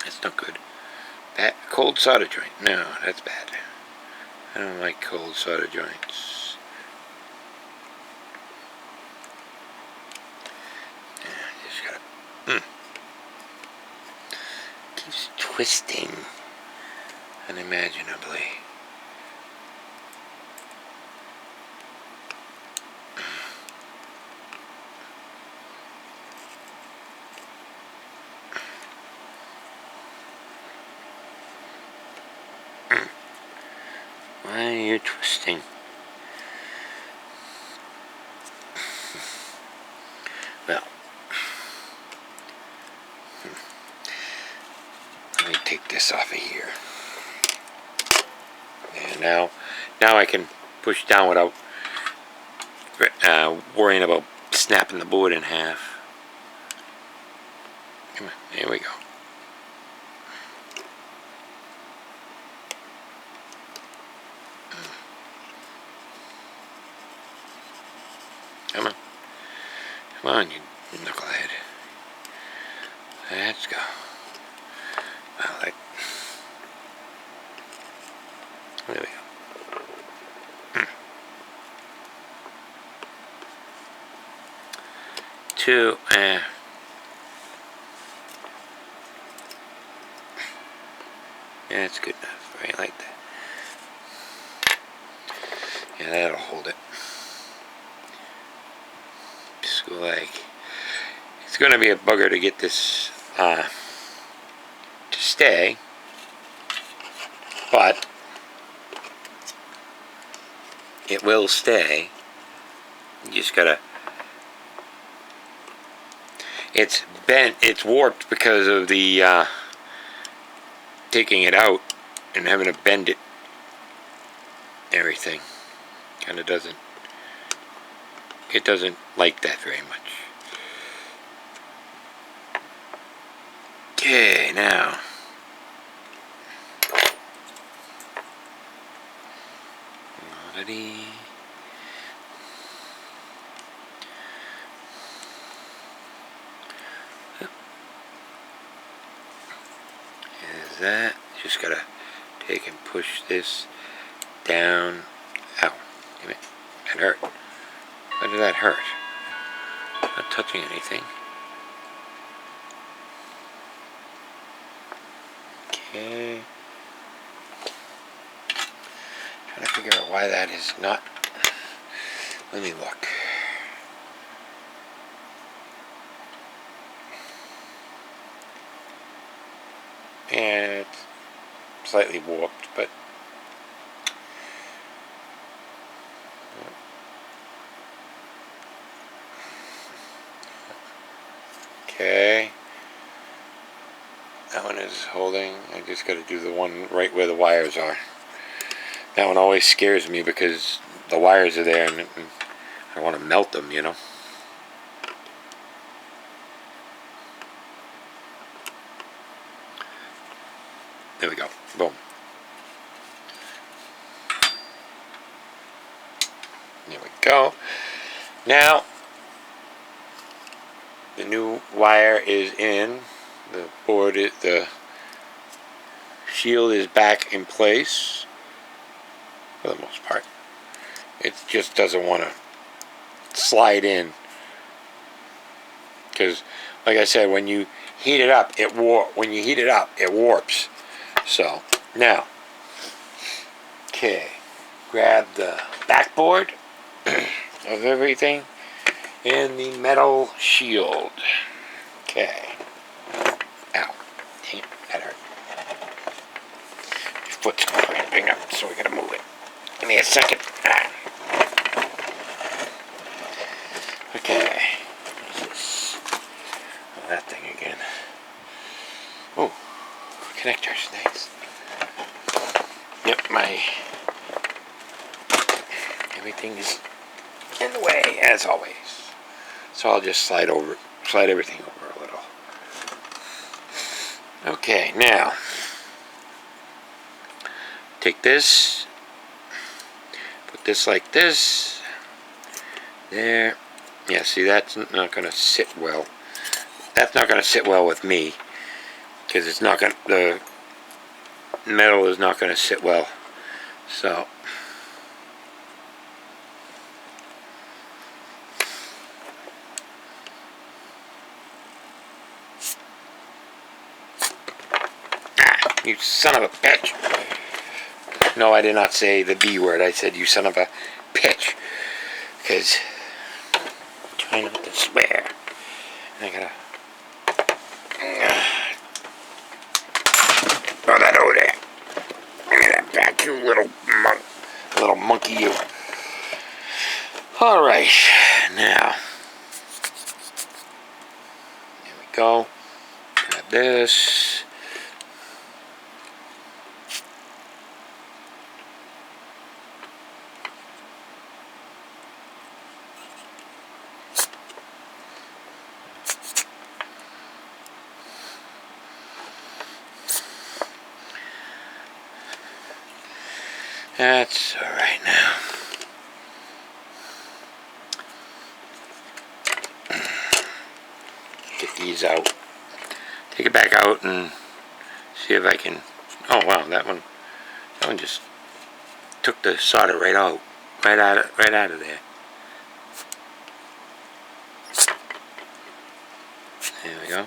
That's not good. Cold solder joint. No, that's bad. I don't like cold solder joints. Yeah, just gotta... Keeps twisting unimaginably. Why are you twisting? Well, let me take this off of here. And now I can push down without worrying about snapping the board in half. Come on, there we go. Come on, you knucklehead. Let's go. Well, there we go. Two, yeah, that's good enough, right, like that. Yeah, that'll hold it. So, like, it's going to be a bugger to get this to stay, but it will stay. You just gotta. It's bent. It's warped because of the taking it out and having to bend it. Everything kind of doesn't. It doesn't like that very much. Okay, now. Ready. Is that just gotta take and push this down. Ow, damn it, that hurt. Why did that hurt? Not touching anything. Okay. Trying to figure out why that is not. Let me look. And it's slightly warped, but okay. That one is holding. I just got to do the one right where the wires are. That one always scares me because the wires are there and I want to melt them, you know. There we go. Boom. There we go. Now, the new wire is in. The board is, the shield is back in place for the most part. It just doesn't want to slide in because, like I said, when you heat it up, it warps. So now, okay, grab the backboard of everything and the metal shield. Okay. Ow. Damn, that hurt. Your foot's cramping up, so we gotta move it. Give me a second. Okay. What is this? Oh, that thing again. Oh, connectors. Nice. Yep, everything is in the way as always. So I'll just slide everything over a little. Okay, now take this, put this like this. There. Yeah, see, that's not going to sit well. That's not going to sit well with me because it's not going. The metal is not going to sit well. So. You son of a bitch. No, I did not say the B word. I said you son of a bitch. Because I'm trying not to swear. And I gotta throw that over there. Give me that back, you little monkey, you. Alright, now. There we go. Grab this. That's alright now. Get these out. take it back out and see if I can. Oh wow, that one just took the solder right out of there. There we go.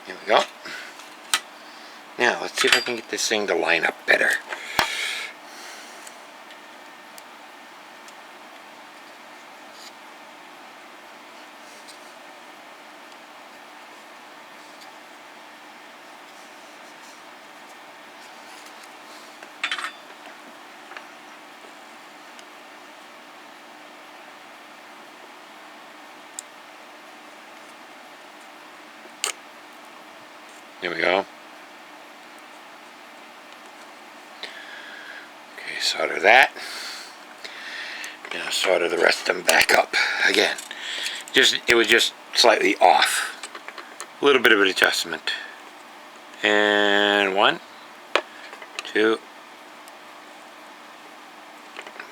There we go. Now, let's see if I can get this thing to line up better. There we go. Okay, solder that. Now solder the rest of them back up again. It was just slightly off. A little bit of an adjustment. And 1, 2.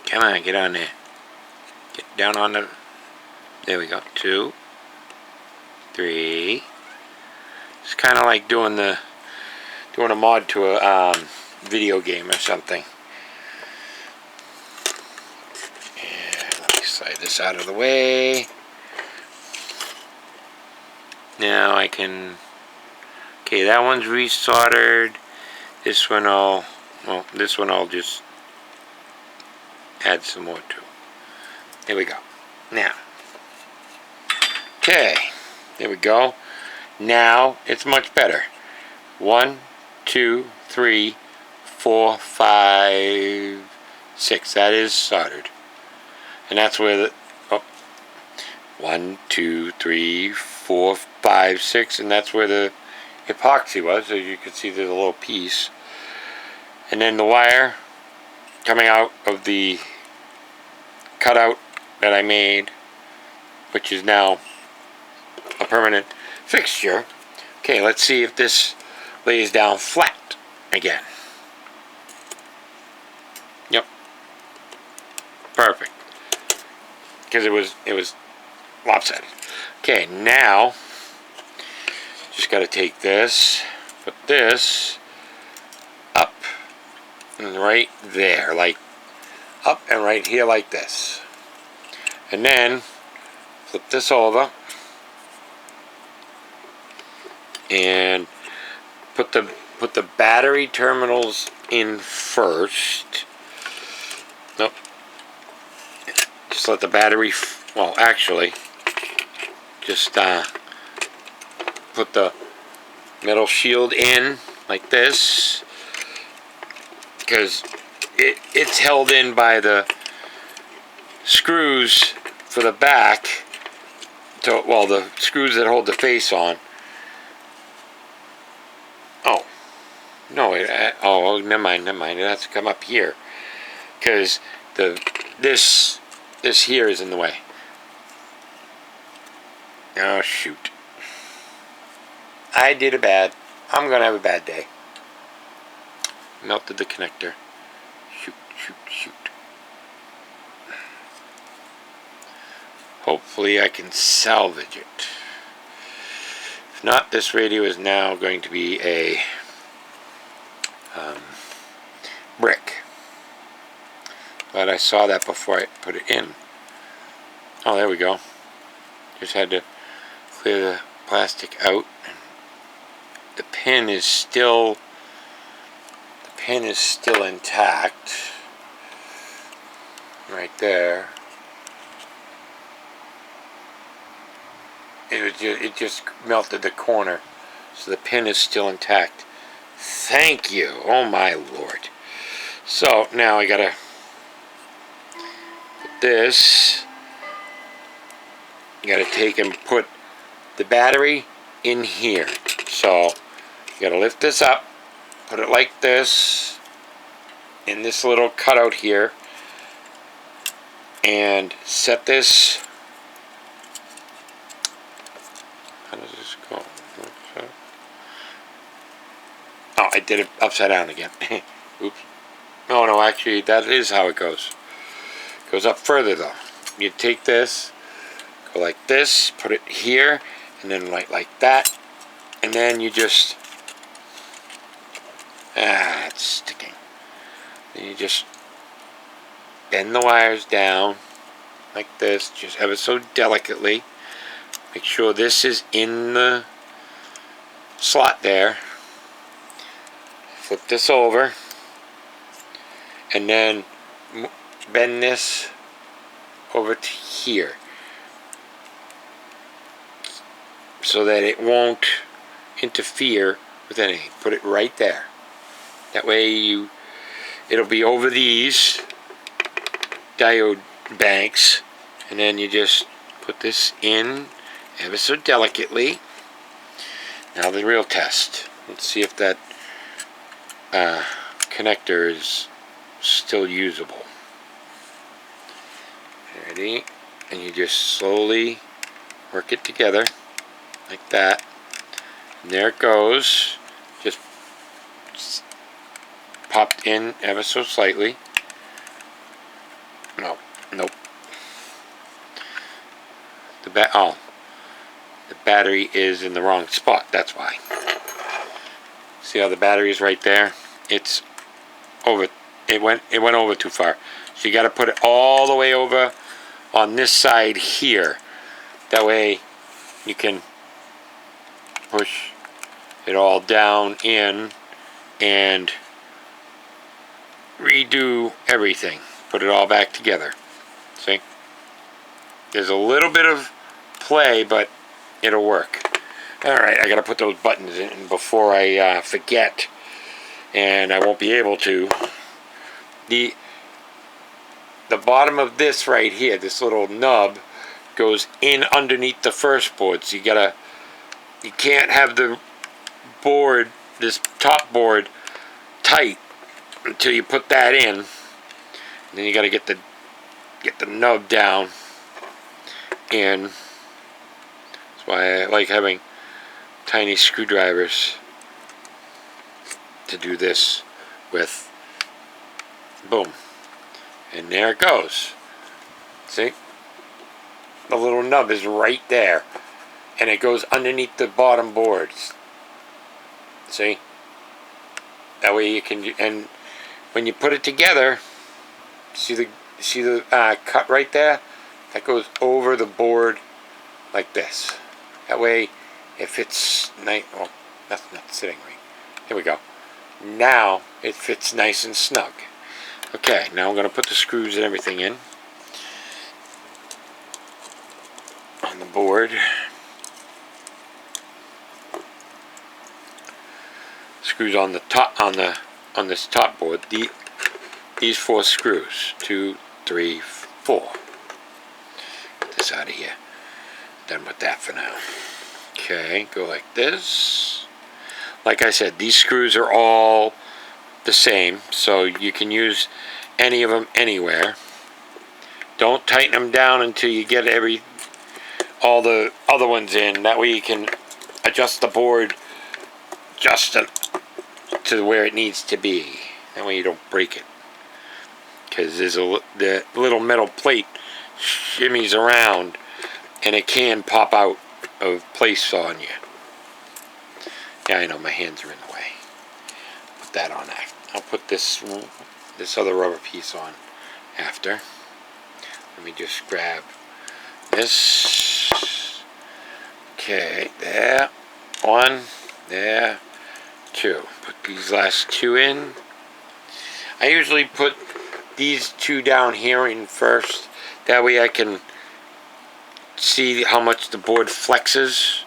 Come on, get on there. Get down on the. There we go. 2, 3. It's kind of like doing a mod to a video game or something. And let me slide this out of the way. Now I can. Okay, that one's resoldered. This one I'll just add some more to. There we go. Now, okay, there we go. Now it's much better. 1, 2, 3, 4, 5, 6. That is soldered, and that's where the 1, 2, 3, 4, 5, 6, and that's where the epoxy was. As you can see, there's a little piece, and then the wire coming out of the cutout that I made, which is now a permanent fixture. Okay, let's see if this lays down flat again. Yep, perfect. Because it was lopsided. Okay, now just got to take this, put this up and right there, like up and right here, like this, and then flip this over and put the battery terminals in first. Nope. Just let the battery. Well, actually, just put the metal shield in like this, because it's held in by the screws for the back. Well, the screws that hold the face on. Oh, no! Oh, never mind. It has to come up here, because this here is in the way. Oh shoot! I did a bad. I'm gonna have a bad day. Melted the connector. Shoot. Hopefully I can salvage it. If not, this radio is now going to be a brick. But I saw that before I put it in. Oh, there we go. Just had to clear the plastic out. The pin is still intact. Right there. It just melted the corner, so the pin is still intact. Thank you. Oh my Lord. So now I gotta put this. You gotta take and put the battery in here. So you gotta lift this up, put it like this in this little cutout here, and set this. How does this go? I did it upside down again. Oops. Oh no, actually that is how it goes. It goes up further though. You take this, go like this, put it here, and then like that, and then you just it's sticking. Then you just bend the wires down like this, just ever so delicately. Make sure this is in the slot there. Flip this over, and then bend this over to here so that it won't interfere with anything. Put it right there. That way it'll be over these diode banks, and then you just put this in ever so delicately. Now the real test. Let's see if that connector is still usable. Ready? And you just slowly work it together like that. And there it goes. Just popped in ever so slightly. Nope. The battery is in the wrong spot. That's why. See how the battery is right there? It's over. It went over too far. So you got to put it all the way over on this side here. That way you can push it all down in and redo everything. Put it all back together. See? There's a little bit of play, but it'll work. Alright, I gotta put those buttons in before I forget, and I won't be able to. The bottom of this right here, this little nub, goes in underneath the first board, so you can't have the board, this top board, tight until you put that in. And then you gotta get the nub down in. That's why I like having tiny screwdrivers to do this with. Boom. And there it goes. See? The little nub is right there. And it goes underneath the bottom boards. See? That way you can, and when you put it together, see the cut right there? That goes over the board like this. That way it fits nice. Oh, that's not sitting right. Here we go. Now it fits nice and snug. Okay, now I'm going to put the screws and everything in on the board. Screws on the top, on this top board. These 4 screws. 2, 3, 4. Get this out of here. Done with that for now. Okay, go like this. Like I said, these screws are all the same, so you can use any of them anywhere. Don't tighten them down until you get all the other ones in. That way you can adjust the board just to where it needs to be. That way you don't break it. Because the little metal plate shimmies around and it can pop out of place on you. Yeah, I know, my hands are in the way. Put that on after. I'll put this other rubber piece on after. Let me just grab this. Okay, there. 1, there. 2. Put these last 2 in. I usually put these 2 down here in first. That way I can see how much the board flexes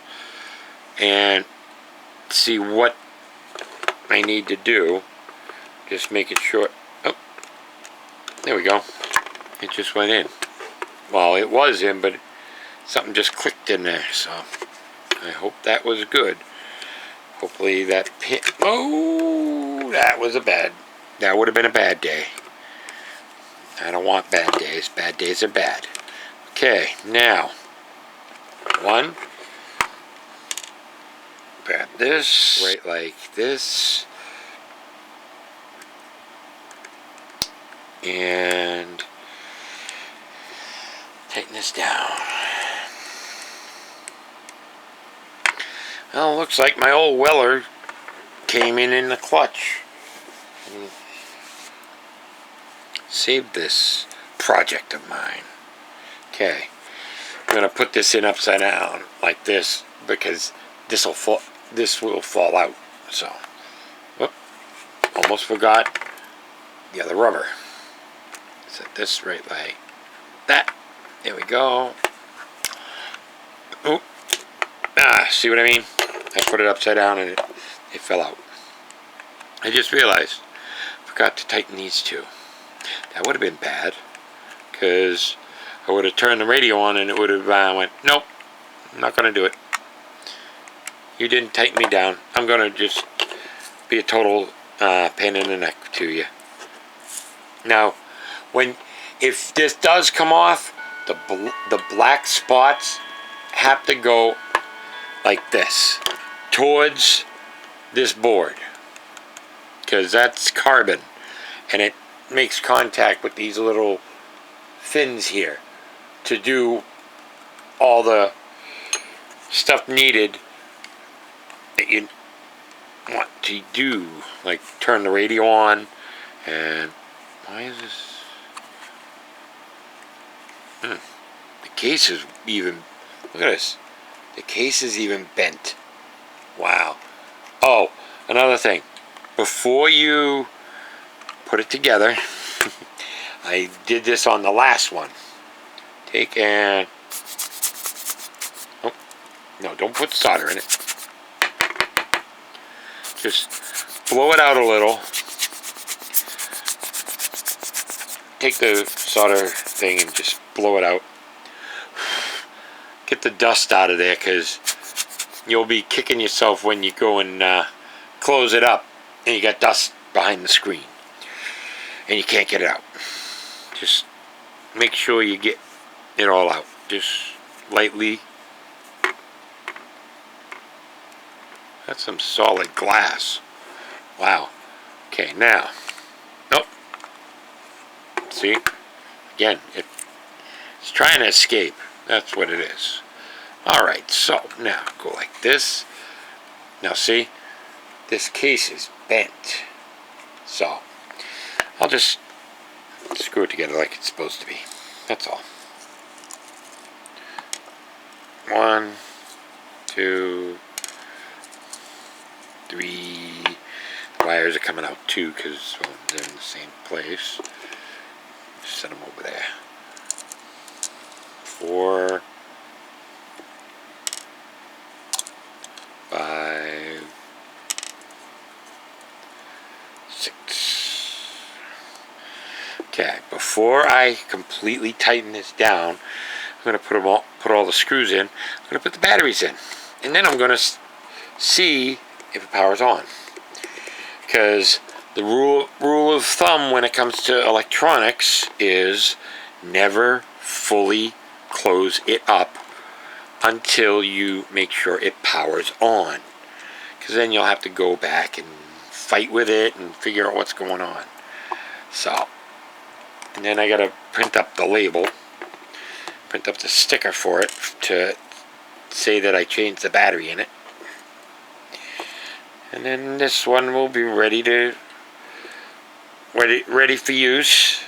and see what I need to do. Just make it short. Oh, there we go. It just went in. Well, it was in, but something just clicked in there, so I hope that was good. Hopefully that pin. Oh, that would have been a bad day. I don't want bad days. Bad days are bad. Okay, now 1. Grab this right like this. and tighten this down. Well, looks like my old Weller came in the clutch. Saved this project of mine. Okay, I'm gonna put this in upside down like this because this will fall out. So, whoop, almost forgot the other rubber. Set this right like that. There we go. Oop. See what I mean? I put it upside down and it fell out. I just realized I forgot to tighten these two. That would have been bad, because I would have turned the radio on and it would have went, nope, I'm not going to do it. You didn't tighten me down. I'm going to just be a total pain in the neck to you. Now, if this does come off, the black spots have to go like this, towards this board, because that's carbon, and it makes contact with these little fins here to do all the stuff needed that you want to do, like turn the radio on. And why is this? The case is even, look at this, the case is even bent. Wow. Oh, another thing, before you put it together, I did this on the last one. Take and, oh, no, don't put solder in it. Just blow it out a little. Take the solder thing and just blow it out. Get the dust out of there, because you'll be kicking yourself when you go and close it up and you got dust behind the screen and you can't get it out. Just make sure you get it all out. Just lightly. That's some solid glass. Wow. Okay, now. Nope. See? Again, it's trying to escape. That's what it is. Alright, so now go like this. Now see? This case is bent. So, I'll just screw it together like it's supposed to be. That's all. 1, 2, 3. The wires are coming out too, because they're in the same place. Just set them over there. 4, 5, 6. Okay, before I completely tighten this down, I'm going to put all the screws in. I'm going to put the batteries in, and then I'm going to see if it powers on. Because the rule of thumb when it comes to electronics is never fully close it up until you make sure it powers on, because then you'll have to go back and fight with it and figure out what's going on. So, and then I gotta print up the label, print up the sticker for it to say that I changed the battery in it, and then this one will be ready for use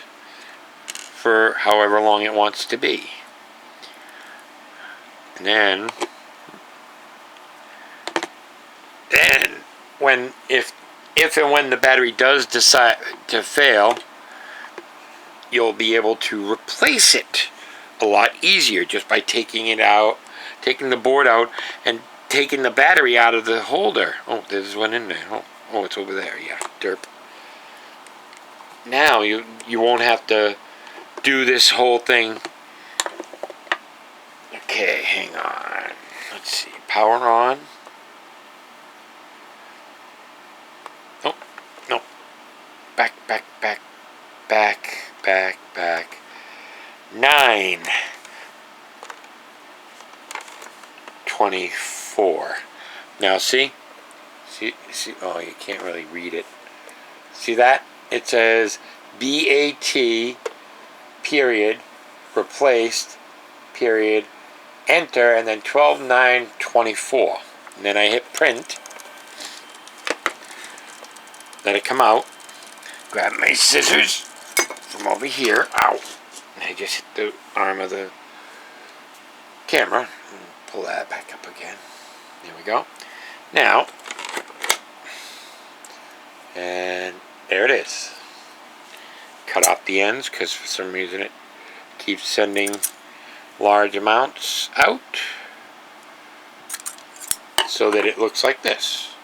for however long it wants to be. And then if and when the battery does decide to fail, you'll be able to replace it a lot easier just by taking it out, taking the board out, and taking the battery out of the holder. Oh, there's one in there. Oh, it's over there. Yeah, derp. Now you won't have to do this whole thing. Okay, hang on. Let's see. Power on. Oh, no. Back. 9. 24. Now see? See, oh, you can't really read it. See that? It says BAT period replaced period enter, and then 12/9/24, and then I hit print. Let it come out. Grab my scissors from over here. Ow! And I just hit the arm of the camera. Pull that back up again. There we go. Now, and there it is. Cut off the ends because for some reason it keeps sending large amounts out so that it looks like this.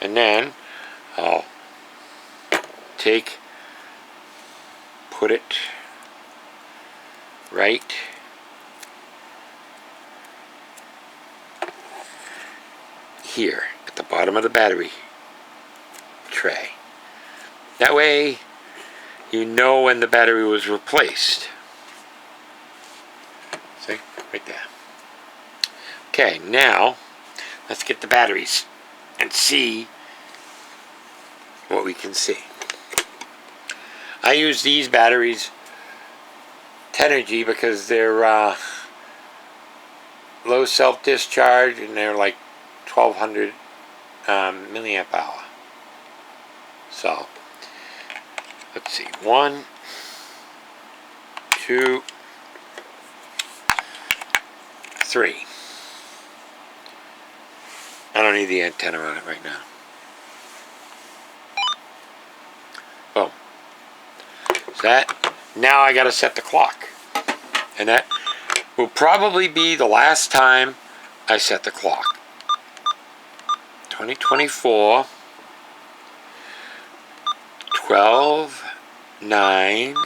And then I'll put it right here at the bottom of the battery tray. That way you know when the battery was replaced. See? Right there. Okay, now let's get the batteries and see what we can see. I use these batteries Tenergy because they're low self-discharge and they're like 1200 milliamp hour. So let's see, 1, 2, 3. I don't need the antenna on it right now. Boom. So that, now I gotta set the clock. And that will probably be the last time I set the clock. 2024, 12/9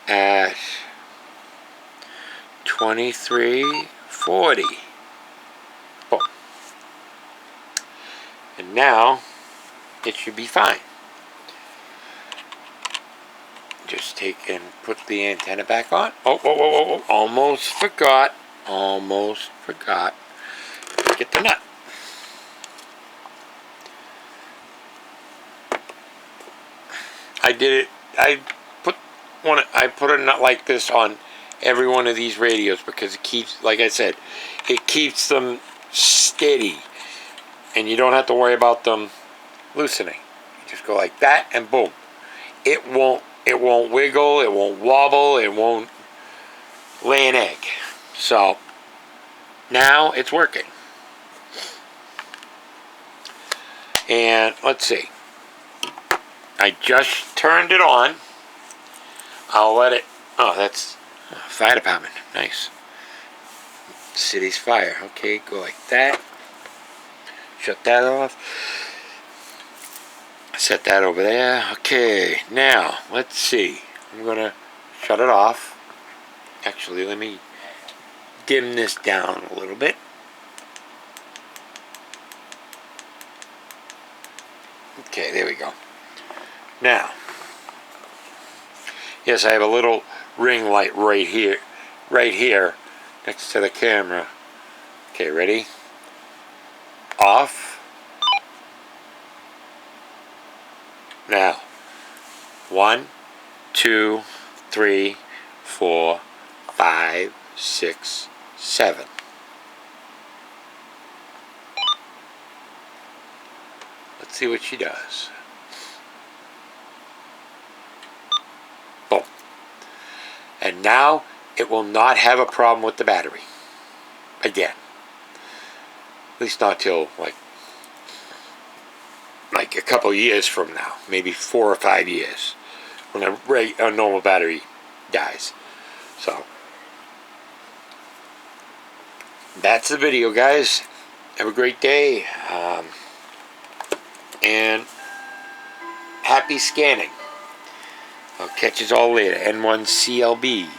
at 23:40. Boom. And now it should be fine. Just take and put the antenna back on. Oh, almost forgot. Almost forgot. Get the nut. I did it. I put a nut like this on every one of these radios because it keeps, like I said, it keeps them steady, and you don't have to worry about them loosening. You just go like that, and boom, it won't wiggle, it won't wobble, it won't lay an egg. So now it's working. And let's see. I just turned it on. I'll let it. Oh, that's fire department. Nice. City's fire. Okay, go like that. Shut that off. Set that over there. Okay, now let's see. I'm gonna shut it off. Actually, let me dim this down a little bit. Okay, there we go. Now, yes, I have a little ring light right here next to the camera. Okay, ready? Off. Now, 1, 2, 3, 4, 5, 6, 7. Let's see what she does. Boom. And now it will not have a problem with the battery. Again. At least not till like a couple years from now. Maybe 4 or 5 years. When a normal battery dies. So that's the video, guys. Have a great day. And happy scanning. I'll catch you all later. N1CLB.